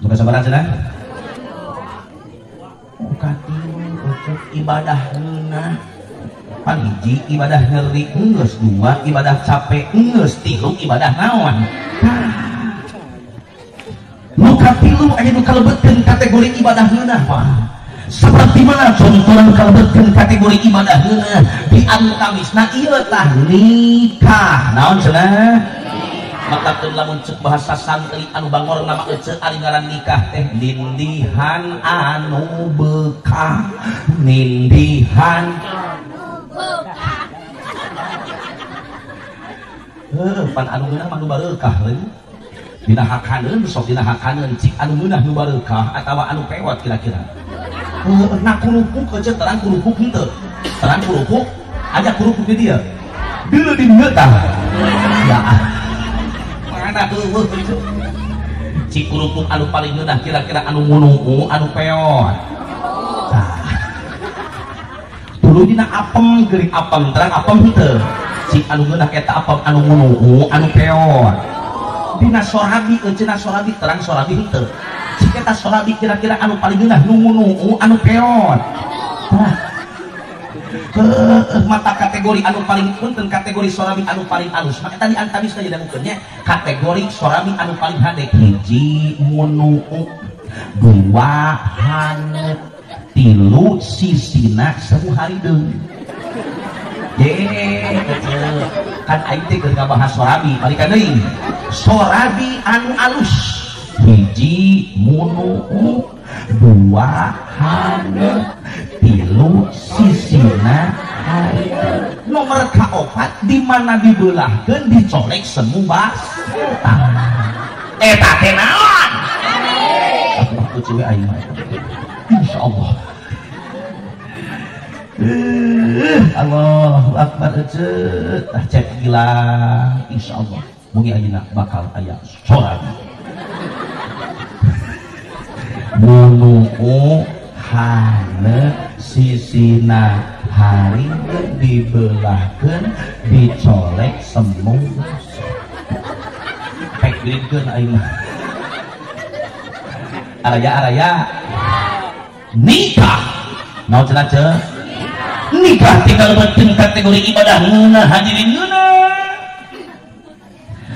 duka sabaraha cenah ibadah geunah pan hiji ibadah ngeri geus, 2 ibadah capek geus, 3 ibadah naon nu katilu aya nu kalebetkeun kategori ibadah geunah mah seperti mana contoh nu kalebetkeun kategori ibadah geunah di antamisna ieu tah nikah naon cenah maka lamun cek bahasa santri anu bangor nama ece ari ngaran nikah teh nindihan anu bekah nindihan pan anu geunah mah nu bareukah leuh dinahakaneun sok dinahakaneun cik anu geunah nu bareukah atawa anu pewot kira-kira na kurupuk ece terang kurupuk henteu terang kurupuk aja kurupuk di dia dulu di dieu tah ya mana heueuh itu cik kurupuk anu paling geunah kira-kira anu ngunungu anu peot tah dulu dina apem geuring apem terang apem henteu cik anu geunah eta apem anu ngunungu anu peot dina sorabi cenah sorabi terang sorabi henteu cik eta sorabi kira-kira anu paling geunah nu ngunungu anu peot tah mata kategori anu paling punten kategori sorabi anu paling alus maka tadi antabis tadi damukeunnya kategori sorabi anu paling hadek hiji munu dua hanet tilu sisina semu harideung kan aing teh keur ngabahas sorabi balikan deui sorabi anu alus hiji munu dua hanet tilu sisina hari nomor kaopat dimana dibelahkeun dicolek semu bas eta teh naon aku cewek aing mah insyaallah Allahu akbar tah cek gila insyaallah mugi ayeuna bakal aya sorabi munu hane sisina hari dibelahkeun dicolek semu pek geukeun aing mah araya nikah naon cenah ceuk nikah tinggal penting kategori ibadah ngeunah hadirin ngeunah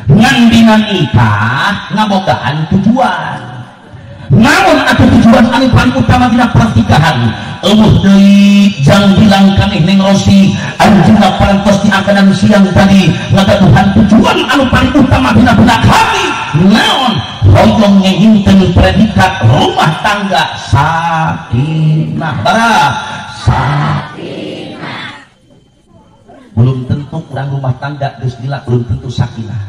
ngan dina nikah ngabogaan tujuan namun atuh tujuan anu paling utama dina pernikahan eueuh deui jang bilang kaneh Neng Rosi anjeunna parantos diangkanan siang tadi ngagaduhan tujuan anu paling utama dina benak hati naon hoyong ngehingkeun predikat rumah tangga sakinah barah sakinah belum tentu urang rumah tangga geus lila belum tentu sakinah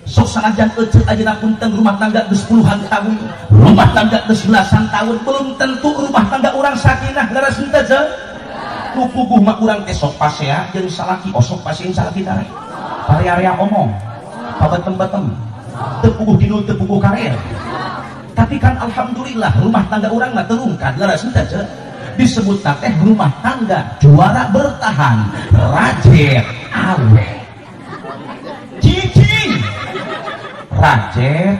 sok sanajan ece ajeuna punten rumah tangga geus puluhan tahun rumah tangga geus belasan tahun belum tentu rumah tangga urang sakinah leres henteu ce nu puguh mah urang teh sok pasea jeung salaki osok pasieun salaki dae area omong pabetem-betem teu puguh dinu teu puguh karer tapi kan alhamdulillah rumah tangga urang mah terungkad leres henteu ce disebutna teh rumah tangga juara bertahan rajet awet rajet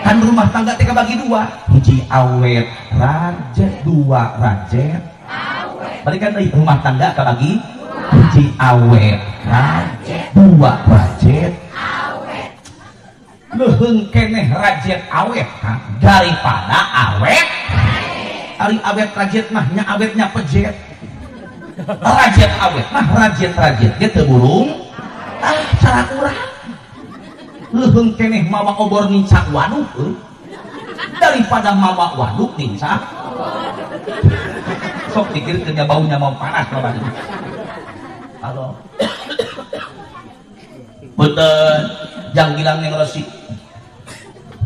kan rumah tangga teh bagi dua hiji awet rajet dua rajet awet balikan deui rumah tangga kabagi hiji awet rajet dua rajet awet leuheung keneh rajet awet kan daripada awet ari awet rajet mah nya awetnya pejet rajet awet mah rajet ge teu burung cara urang leuheung keneh mawa obor nincak waduk daripada mawa waduk nincak sok pikirkeun baunya mau panas loba halo betul jang bilang Neng Rosi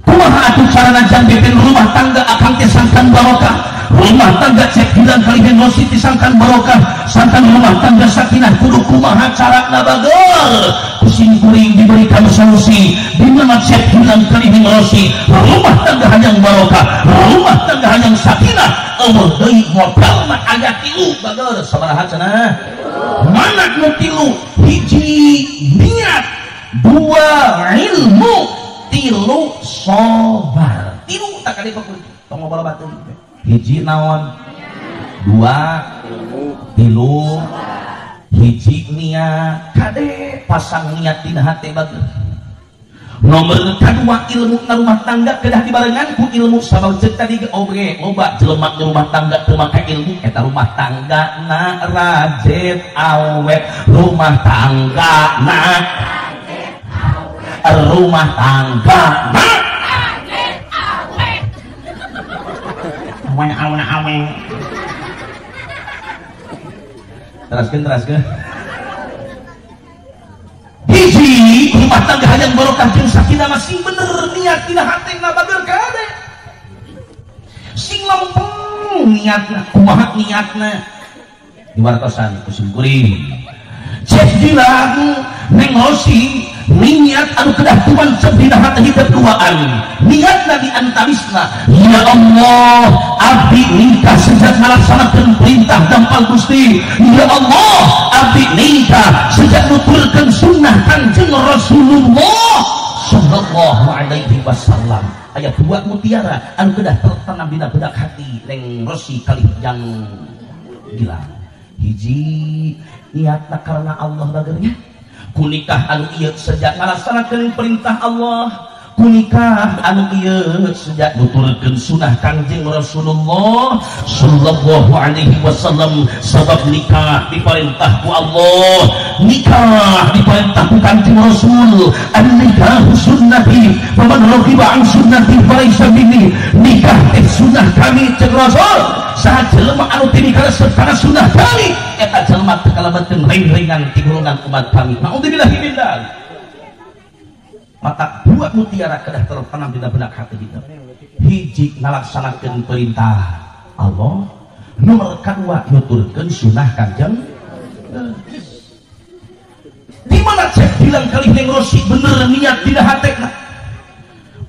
kumaha atuh carana jang beben rumah tangga akang teh sangkan barokah rumah tangga cek bilang kali Neng Rosi disangkan barokah sangkan rumah tangga sakinah kudu kumaha carana bagel pusing kuring diberikan solusi dimana cek bilang kali Neng Rosi rumah tangga hayang barokah rumah tangga hayang sakinah eueuh deui modal mah aya tilu bagel sabaraha cenah manat nu tilu hiji niat dua ilmu tilu sabar tilu tak kali kok tong ngobrol batu hiji naon dua tilu hiji niat kade pasang niat dina hate bagus nomor kedua ilmu na rumah tangga kedah dibarengan ku ilmu sabab ceuk tadi ge oge loba jelema rumah tangga teu make ilmu eta rumah tangga na rajet awet rumah tangga na rumah tangga. Awe. Teraskeun. Hiji rumah tangga hayang barokah jeung sakinah masing bener niat dina hatena bager kade. Sing lempeng niatna kumaha niatna diwartosan ku simkuring. Cek dilang Neng Rosi niat anu kedah tuan sedina hati hidup duaan niatna diantarisna ya Allah abdi nikah sejak melaksanakan perintah dampal Gusti ya Allah abdi nikah sejak nuturkan sunnah Kanjeng Rasulullah sallallahu alaihi wasallam. Ayat 2 mutiara anu kedah tertanam dina bedak hati Neng Rosi kali yang gilang. Hiji niatna karena Allah bagernya kunikah anu ieu sejak ngalaksanakeun perintah Allah kunikah anu ieu sejak nuturkeun sunah Kanjeng Rasulullah sallallahu alaihi wasallam. Sabab nikah diperintah ku Allah, nikah diperintah ku Kanjeng Rasul. An-nikahu sunnati faman raghiba an sunnati falaysa minni. Nikah sunnah kami cek Rasul. Saat jelema anu tinikah serta sunnah kami eta jelema teu kalabateun ring-ringan ti golongan umat kami. Naudzubillahi min dzalik. Mata 2 mutiara kedah tertanam dina benak hati kita. Hiji ngalaksanakeun perintah Allah, nomor 2 nuturkeun sunah Kanjeng. Di mana cek bilang kali Neng Rosi bener niat dina hatena.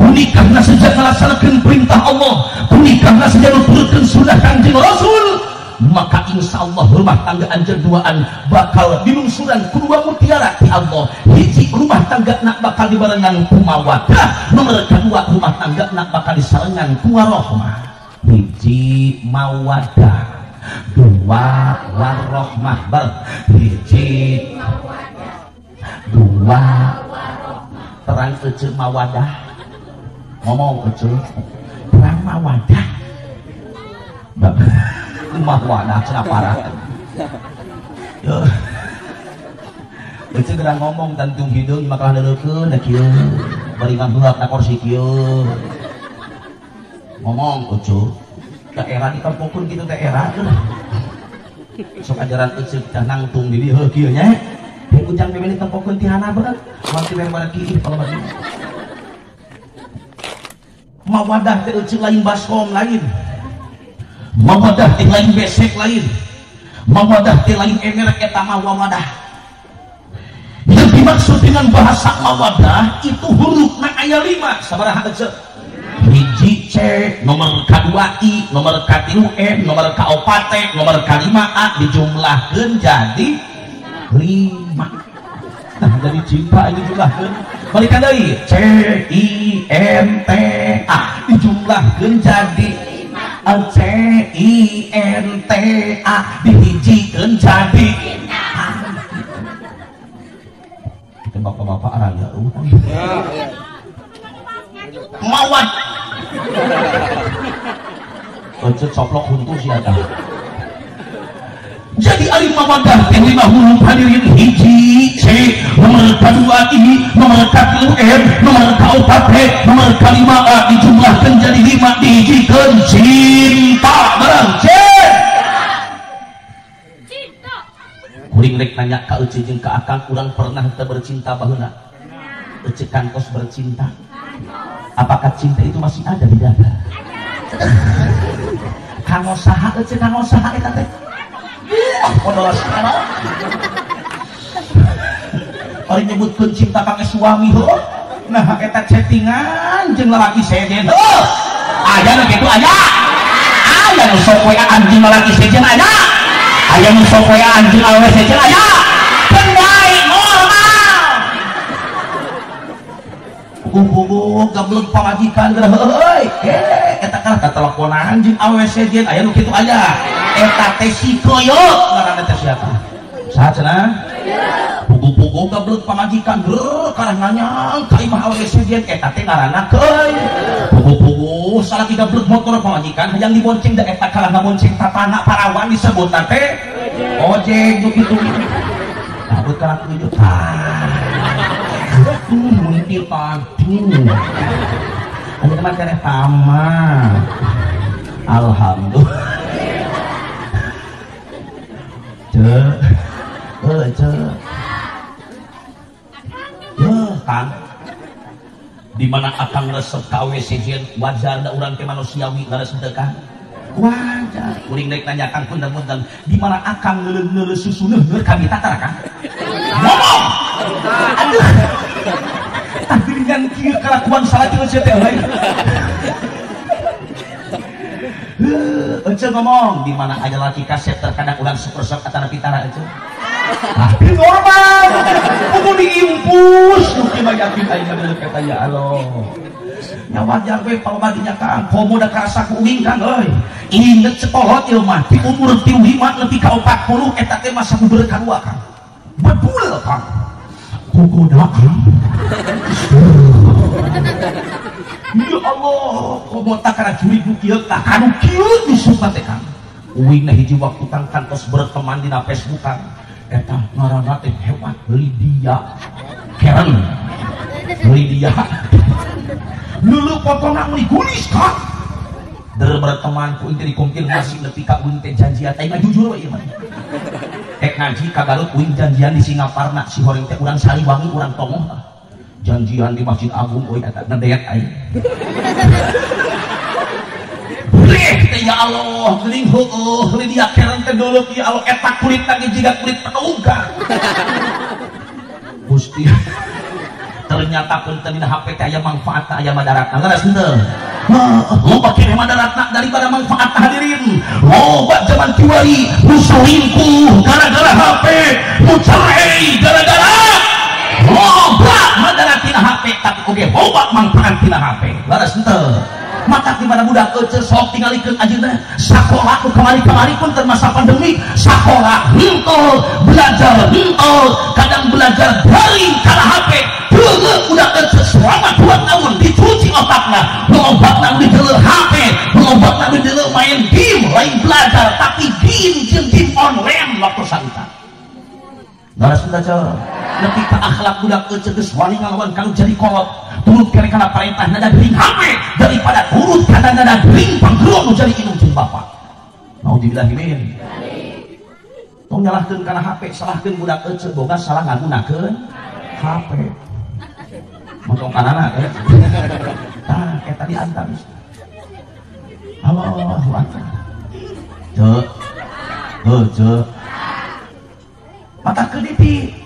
Kunikahna sejak melaksanakan perintah Allah, kunikahna sejak nuturkeun sunah Kanjeng Rasul, maka insya Allah rumah tangga anjeun duaan bakal dilungsuran kedua mutiara ti Allah. Hiji rumah tangga nak bakal dibarengan ku mawaddah, nomor 2 rumah tangga nak bakal disarengan ku warahmah. Hiji mawaddah, 2 warahmah. Hiji 2 terang ece mawadah ngomong ece terang mawadah mawadah cenah parah yo ece gerang ngomong tantung hidung makalah leukeun da kieu bari ngambulak na kursi kieu ngomong ece daerah ditampokeun kitu teh era sok ajaran ece teh nangtung di dieu kieu nya ujang bebeni tempokeun ti hana berat manti bareng kieu kalau bagi mawadah teh ece lain baskom lain mawadah teh lain besek lain mawadah teh lain emer eta mawadah. Yang dimaksud dengan bahasa mawadah itu hurufna aya 5 sabaraha ece hiji C, nomor K2 I, nomor K3 M, nomor K4 T, nomor K5 A dijumlahkeun jadi 5. Nah jadi cinta ini jumlahkeun balikan deui C I N T A dijumlahkeun jadi C I N T A dihijikeun jadi kita bapak-bapak raya mawad Ece coplok huntu siapa jadi alim mawadah yang 50 hadirin hiji C, nomor K2 I, nomor K3 M, nomor K4 T, nomor K5 A dijumlahkan jadi 5 dijikeun cinta barang C. Cinta. Kuring rek nanya ka Ece jeung ka Akang urang pernah teu bercinta baheula. Ece kantos bercinta. Apakah cinta itu masih ada di dada? Kanggo saha Ece kanggo saha eta teh? Podolas kana orang nyebutkeun cinta pake suami heuh nah eta chattingan jeung lalaki sejen heuh aya nu kitu aya nu sok we anjing lalaki sejen aya nu sok we anjing awewe sejen aya kendai normal buku-buku gablek pamajikan geura heuy eta kana kateleponan anjing awewe sejen aya nu kitu aya eta teh si koyot ngaranna teh siapa saha cenah pugu-pugu gablek pamajikan breuh karah nganyang ka imah awewe sejen eta teh ngaranna keuy pugu-pugu salaki gablek motor pamajikan hayang dibonceng da eta kalah ngabonceng tatana parawan disebutna teh ojek gitu abut kana 7 juta Muntir tadi. Ada teman kene tamat. Alhamdulillah. Kan di mana akang resep KW sejen wajar da urang teh manusiawi ngares sedekah wajar kuring naik nanyakan punten-punten di mana akang ngeuleuh susu neueur kami tatar kan ngomong aduh tapi dengan kieu kalakuan salah kieu teh euy ece ngomong di mana aya laki kaset terkadang urang sepersok atana pitara ece tapi normal kudu diimpus mungkin yakin aing mah kata ya Allah nya wajar we palomadinya Kang komo da karasa kuing Kang euy inget sekolot ieu mah di umur 35 nepi ka 40 eta teh masa bubeureuh kadua Kang bedul Kang kugoda ya Allah komo tak kana jurig nu kieu tah kanu kieu disebut teh Kang uing na hiji waktu Kang kantos berteman dina Facebook Kang eta ngaranna teh hebat Lydia Karen Lydia lulu potongna meni gulis Kang der berteman ku inti dikonfirmasi nepi ka uing teh janjian teh jujur we ieu mah ek ngaji ka Garut uing janjian di Singaparna si horeng teh urang Saliwangi urang Tongoh janjian di Masjid Agung euy eta ngedeet aing ya Allah, geling heueuh Lydia Karen teh deuleuk ya Allah eta kulit lagi jiga kulit penuga. Gusti. Ternyata punten dina HP teh aya manfaatna aya madaratna. Leres henteu? Loba kene madaratna daripada manfaat hadirin. Loba zaman kiwari musuhinku gara-gara HP, mucerai gara-gara loba madarat tina HP tapi oge loba manfaat tina HP. Leres henteu? Maka di mana budak ece sok tingalikeun ajeuna sakola ku kamari-kamari pun termasa pandemi sakola henteu belajar henteu kadang belajar daring kana HP deuleuk budak ece selama 2 tahun dicuci otakna lobatna di deuleuk HP lobatna di deuleuk main game lain belajar tapi game jeung online waktu sarita Laras belajar nepi ka akhlak budak ece geus wani ngalawan kalau jadi kolot turut kere kana parentah nada gering HP daripada turut kana nada gering panggeulung nu jadi indung jeung bapa. Naudzubillah min. Tong nyalahkeun kana HP, salahkeun budak ece boga salah ngagunakeun HP. Motong kanana teh. Tah eta diantar. Allahu akbar. Cek. Mata kediti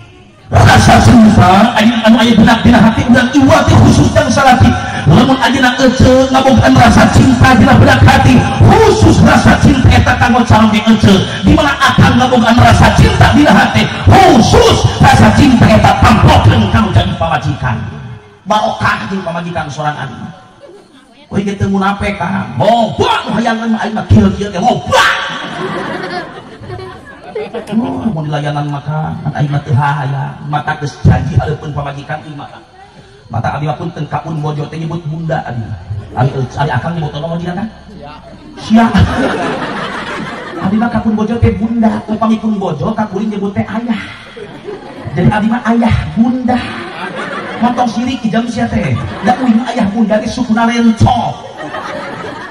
rasa susah anu aya benak dina hati urang ieu teh khusus dan salati lamun ayeuna ece ngabogaan rasa cinta dina benak hati khusus rasa cinta eta kanggo calon ece di mana akan ngabogaan rasa cinta dina hati khusus rasa cinta eta tampokkeun kanggo jadi pamajikan barokah jeung pamajikan sorangan we ge teu munafik Kang boba hayangan aing mah kieu-kieu teh boba mau dilayanan maka aing mah teu hayang mata geus janji hareupeun pamajikan ieu mah mata abi mah punten kapun bojo teh nyebut bunda ari akang nyebut nama dia kan sia abi mah kapun bojo teh bunda upami pun bojo ka kuring nyebut teh ayah jadi abi mah ayah bunda montong sirik di jam sia teh da uing ayah bunda ge sukuna rencong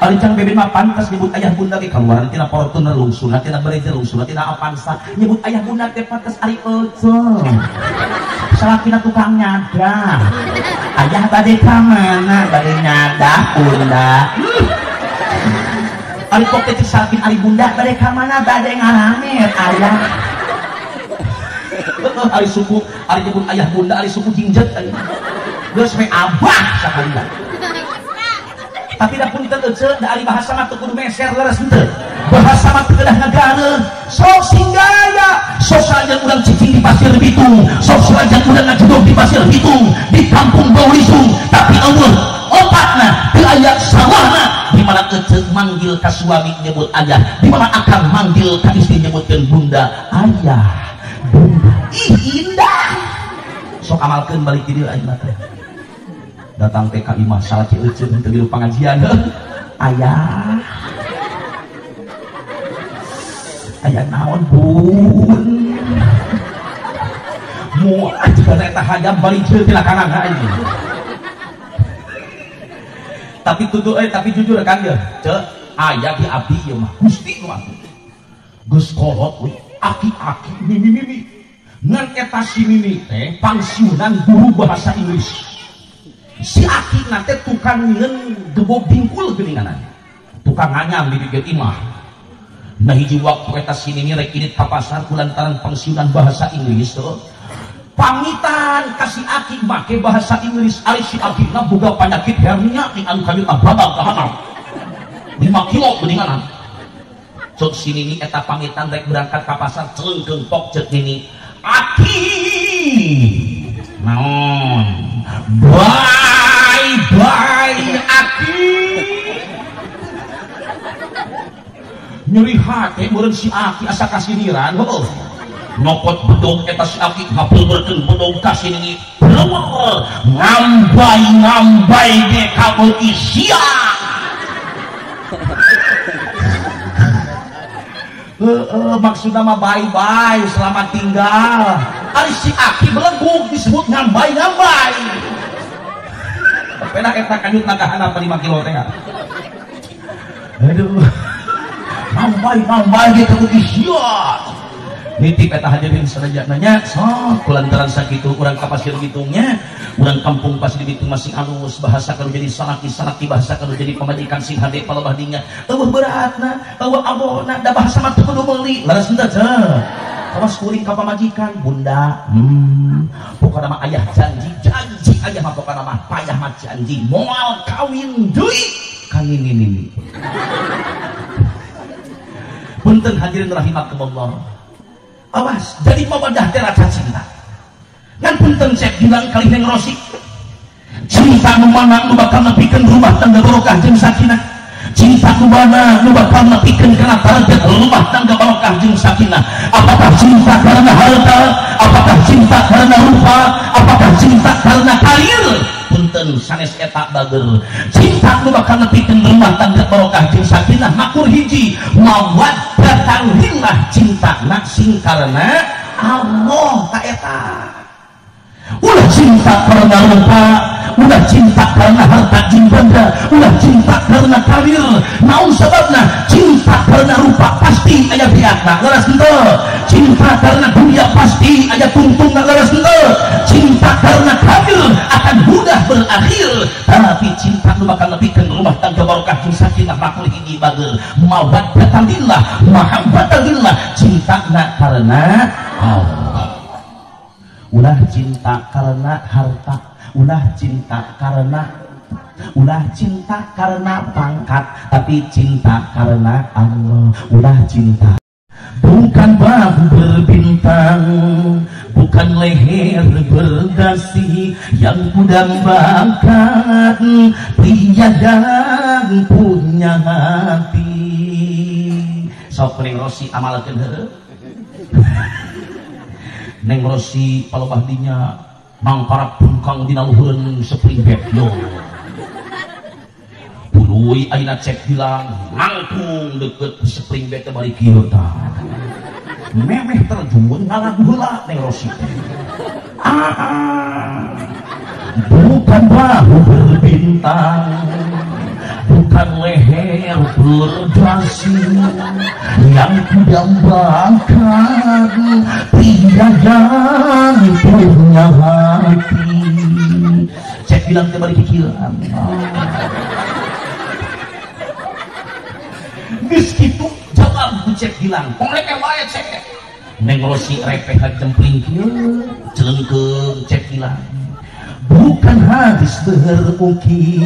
ari cang bebe mah pantas nyebut ayah bunda ge kaluaran tina Fortuner lungsuna tina Blazer lungsuna tina Avanza nyebut ayah bunda teh pantas ari ece salakina tukang nyadah ayah bade ka mana bade nyadah bunda ari kok teh salakin ari bunda bade ka mana bade ngaramet ayah ari suku ari nyebut ayah bunda ari suku jinjet geus we abah sakalian tapi dah pun kita ece da ari bahasa mah teu kudu meser leres henteu bahasa mah teu kedah ngagareun sok singgaya sok sajan urang cicing di Pasir Bitung sok sajan urang ngajudog di Pasir Bitung di kampung Baulisung tapi Allah opatna teu aya sawahna di mana ece manggil ka suami nyebut ayah di mana akang manggil ka istri nyebutkeun bunda ayah bunda ih indah sok amalkeun balik di dieu ayeuna teh datang teh ka imah salah ci ece teu di pengajian ayah naon bun mual juga eta hayam balik teu tina kanan aing. Tapi jujur kan ya, cek aya di abdi ieu mah Gusti nu atuh. Geus kolot we, aki-aki mimi. Ngan eta si mimi teh pangsiunan guru bahasa Inggris. Si aki nate tukang ngeun gebog bingkul geuninganan. Tukang nganyam di dieu imah. Nah hiji waktu eta si mimi rek idit ka pasar kulantaran pangsiunan bahasa Inggris tuh. Pamitan kasih aki make bahasa Inggris ari si aki na boga penyakit hernia di anu kami babal kahanam 5 kilo geuninganan. Cok si nini eta pamitan rek berangkat ka pasar ceungkeung pok ceuk nini aki naon bye aki nyeri hati meureun si aki asa kasiniran heuh nopot bedog eta si aki ngapulberkeun bedog kasih nini ngambai ge kamu isia maksudnya mah bye selamat tinggal. Ari si aki beleguk disebut ngambai. Pena eta kanyut nagahana 5 kilo teh. Aduh. Ngambai ge kamu isia. Nitip eta hadirin sadayana nya sok kulantaran sakitu urang ka Pasir Bitungnya, urang kampung Pasir Bitung masih alus bahasa kalau jadi salaki bahasa kalau jadi pamajikan sing hade palebah dinya. Eueuh beratna, eueuh abona da bahasa mah teu kudu meuli. Laras henteu teh. Kawas kuring ka pamajikan bunda. Pokona mah aya janji aya mah pokona mah payah mah janji. Moal kawin deui ka nini. Punten hadirin rahimakumullah. Awas, jadi mawadah teh rasa cinta. Kan punten cek bilang kali Neng Rosi. Cinta nu mana nu bakal nepikeun rumah tangga barokah jeung sakinah. Cinta nu mana nu bakal nepikeun kana target rumah tangga barokah jeung sakinah. Apakah cinta karena harta? Apakah cinta karena rupa? Apakah cinta karena karir? Punten sanes eta bager. Cinta nu bakal nepikeun rumah tangga barokah jeung sakinah makur hiji mawaddatan lillah cinta nak sing karena Allah ka eta. Ulah cinta karena rupa, ulah cinta karena harta jeung benda, ulah cinta karena karir. Naon sababna? Cinta karena rupa pasti aya biakna, leres henteu. Cinta karena dunia pasti aya tungtungna, leres henteu. Cinta karena karir akan mudah berakhir, tapi cinta nu bakal nepikeun rumah tangga barokah jeung sakinah makul hiji bageul mawaddatan lillah, mahabbatan lillah, cintana karena Allah. Ulah cinta karena harta, ulah cinta karena pangkat, tapi cinta karena Allah. Ulah cinta bukan bahu berbintang, bukan leher berdasi yang kudambakan, pria yang punya hati. Sok Neng Rosi amalkeun heueuh. Neng Rosi palebah dinya mangkarak bungkang dina luhureun spring bed yo. Puluy ayeuna cek bilang langkung deukeut spring bed teh bari kieu tah. Memeh terjun ngalagu heula Neng Rosi. Bukan bahu berbintang, bukan leher berdasi yang kudambakan, pria yang punya hati. Cek bilang ke balik pikiran. Geus kitu jawab ku cek bilang, "Kolek wae cek." Neng Rosi repehan jempling kieu, celengkeung cek bilang. Bukan hadis berukir,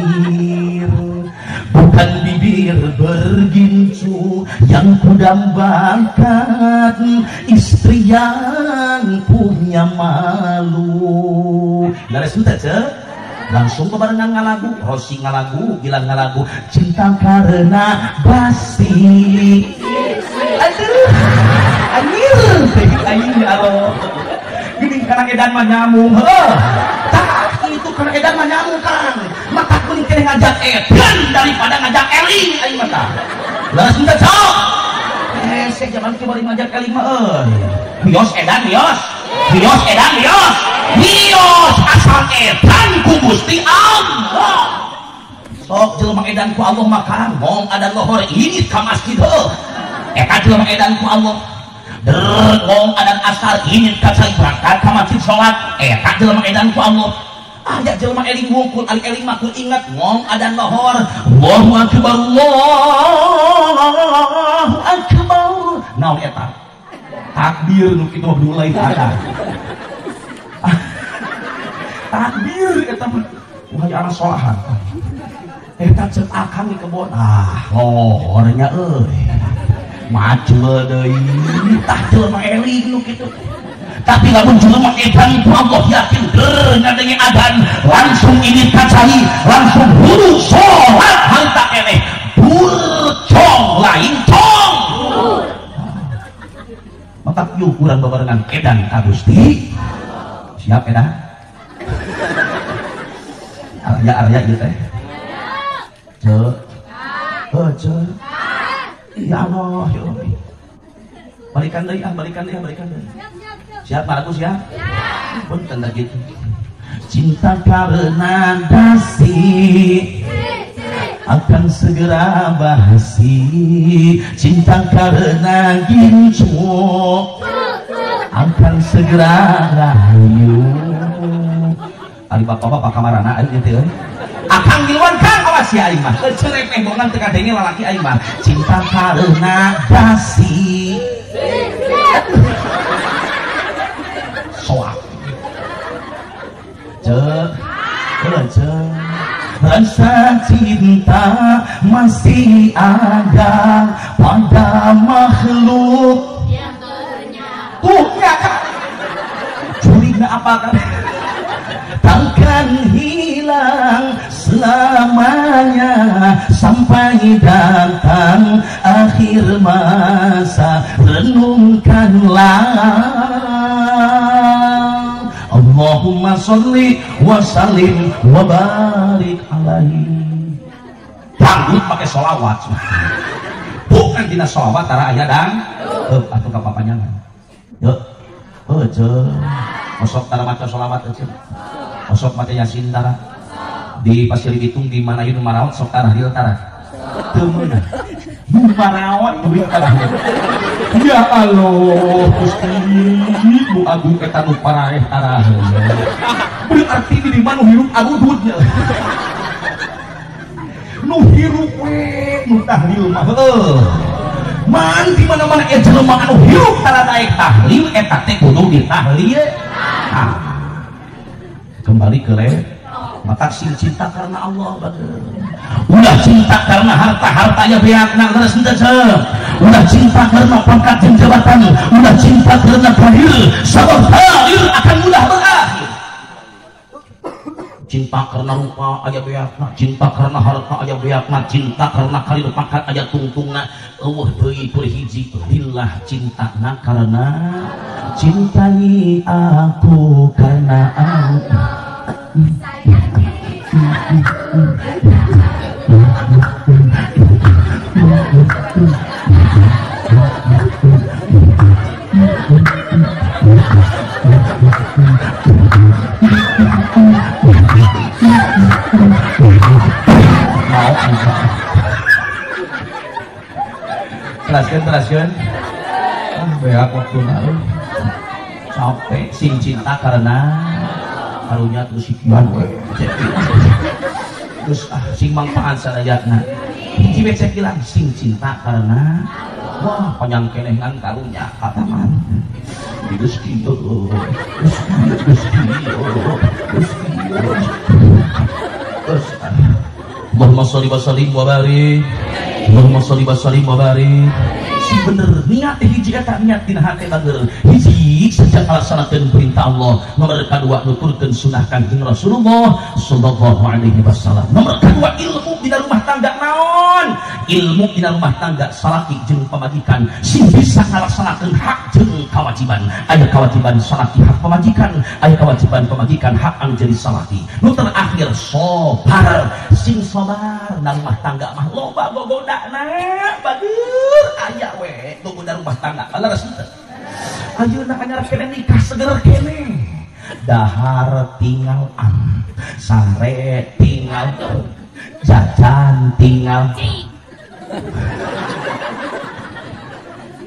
bukan bibir bergincu yang kudambakan, istri yang punya malu. Laras henteu teh? Langsung kebarengan ngalagu, Rosi ngalagu, bilang ngalagu, cinta karena basi. Aduh, anjir, aing Allah. Gini karena edan mah nyamung, itu karena edan mah nyamung kan. Maka kuning kene ngajak edan daripada ngajak eling aing mata. Laras henteu sok. Saya zaman kieu bari ngajak eling mah euy. Bios edan bios. Wios edan wios asal edan ku Gusti Allah. Sok jelema edan ku Allah makan ngong ada lohor ini ka masjid eta jelema edan ku Allah ngong ada asar ini ka cai berangkat ka masjid salat eta jelema edan ku Allah. Aya jelema eling wungkul ari eling mah kudu ingat ngong ada lohor Allahu akbar Allahu akbar naon eta takbir nu kitu mulai ada takbir eta mah anak solahan eta cek akang di kebon orangnya macul deui tah jelema eling nu kitu. Tapi lamun jelema edan ku Allah yakin ngadenge adan langsung ini kacai langsung wudu salat harta keneh burcong lain cong maka yuk kurang babarengan edan ka Gusti siap edan arya ieu teh ya Allah ya Rabbi balikan deui balikan deui siap aku siap pun tanda gitu cinta karena dasi akan segera basi cinta karena gincu akan segera rayu ari bapak kamarana ari teh akang giluan kan awas si aing mah cerek embongan teu kadenge lalaki aing mah cinta karena dasi soak rasa cinta masih ada pada makhluk tuh ya kak curiga apa kan takkan hilang selamanya sampai datang akhir masa renungkanlah Allahumma sholli wa sallim wa barik alaihi. Dangdut pakai sholawat bukan dina sholawat tara aya dang atuh ka papanjangan yuk osok tara maca sholawat osok maca yasin tara di Pasir Bitung di mana ieu marawat sok tara dieu tara teu meunang marawat duit tara ya Allah Gusti nu agung eta nu paraeh tara berarti di mana hirup agudutnya nu hirup we nu tahlil mah man di mana-mana jelema anu hirup tara daek tahlil eta teh kudu ditahlil kembali ke maka sing cinta karena Allah udah cinta karena harta-hartanya beakna leres henteu udah cinta karena pangkat dan jabatan udah cinta karena karir sabab karir akan mudah berakhir cinta karena rupa aya beakna cinta karena harta aya beakna cinta karena karir pangkat aya tungtungna eueuh deui perhiji lillah cintana karena cintai aku karena aku Teraskeun beak waktu lalu capek sing cinta karena karunya terus sikian we terus sing mangpaat sadayana hiji becek bilang sing cinta karena wah panjang kenengan karunya kataman Gusti Allahumma sholli wa sallim wa barik Allahumma sholli wa sallim wa barik si bener niat hiji eta niat dina hate bager hiji sejak melaksanakeun perintah Allah nomor kedua nuturkeun sunah Kanjeng Rasulullah sallallahu alaihi wasallam nomor kedua ilmu dina rumah tangga naon ilmu dina rumah tangga salaki jeung pamajikan sing bisa ngalaksanakeun hak jeung kewajiban aya kewajiban salaki hak pamajikan aya kewajiban pamajikan hak anu jadi salaki nu terakhir sabar sing sabar na rumah tangga mah loba gogodana bager aya we tunggu da rumah tangga leres henteu ayeuna anyar kene nikah seger kene dahar tinggal sare tinggal jajan tinggal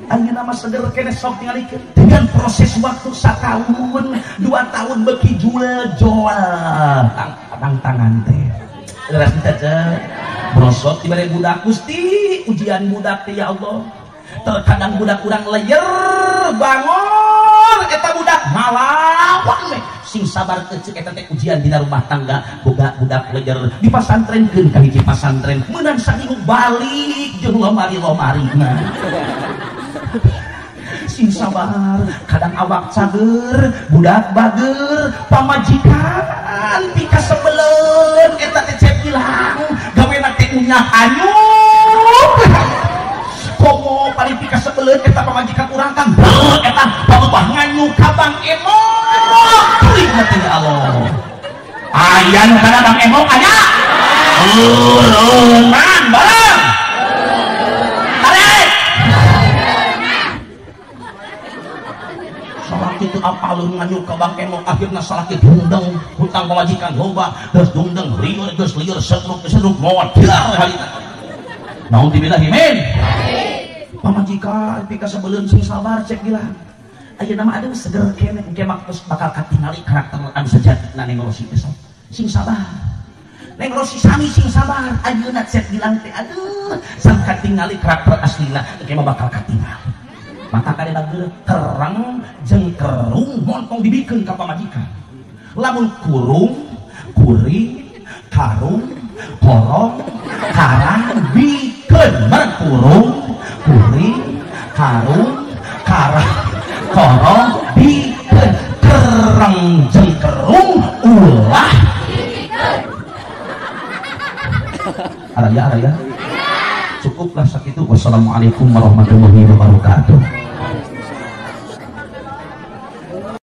ayeuna mah seger kene sok tingalikeun dengan proses waktu 1 tahun 2 tahun beki jual tangan teh geus teh brosot dibere budak Gusti ujian budak teh ya Allah terkadang budak urang leyer bangun eta budak ngalawan we sing sabar teu ceuk eta teh ujian dina rumah tangga boga budak leyer dipasantrenkeun ka hiji pasantren meunang saminggu balik jeung lomari-lomarina sing sabar kadang awak cager budak bager pamajikan pika sebeleun eta teh cek ilang gawena teh unyah anyuk komo paling pika sebeleun eta pamajikan urang kan eta pamubah nganyuk ka Bang Emo teuing teh ya Allah aya nu kana Bang Emo aya urungan bareng itu apalun nganyuk ke Bang Emo akhirnya salaki dundeng hutang pemajikan loba terus dundeng liur terus liur sedruk modal halita naon dibilahi men pamajikan pika sebelum sing sabar cek gila aja nama ada seger kene engke maktos bakal katingali karakter anu sejatna Neng Rosi besok sing sabar Neng Rosi sami sing sabar ayeuna cek bilang teh aduh sang katingali karakter aslina engke mah bakal katingali maka kadang kerang jeung kerung montong dibikeun ka pamajikan lamun kurung kuring karung korong karang bikeun kurung kuring karung karang korong bikeun kerang jeung kerung ulah araya cukuplah sakitu. Wassalamualaikum warahmatullahi wabarakatuh.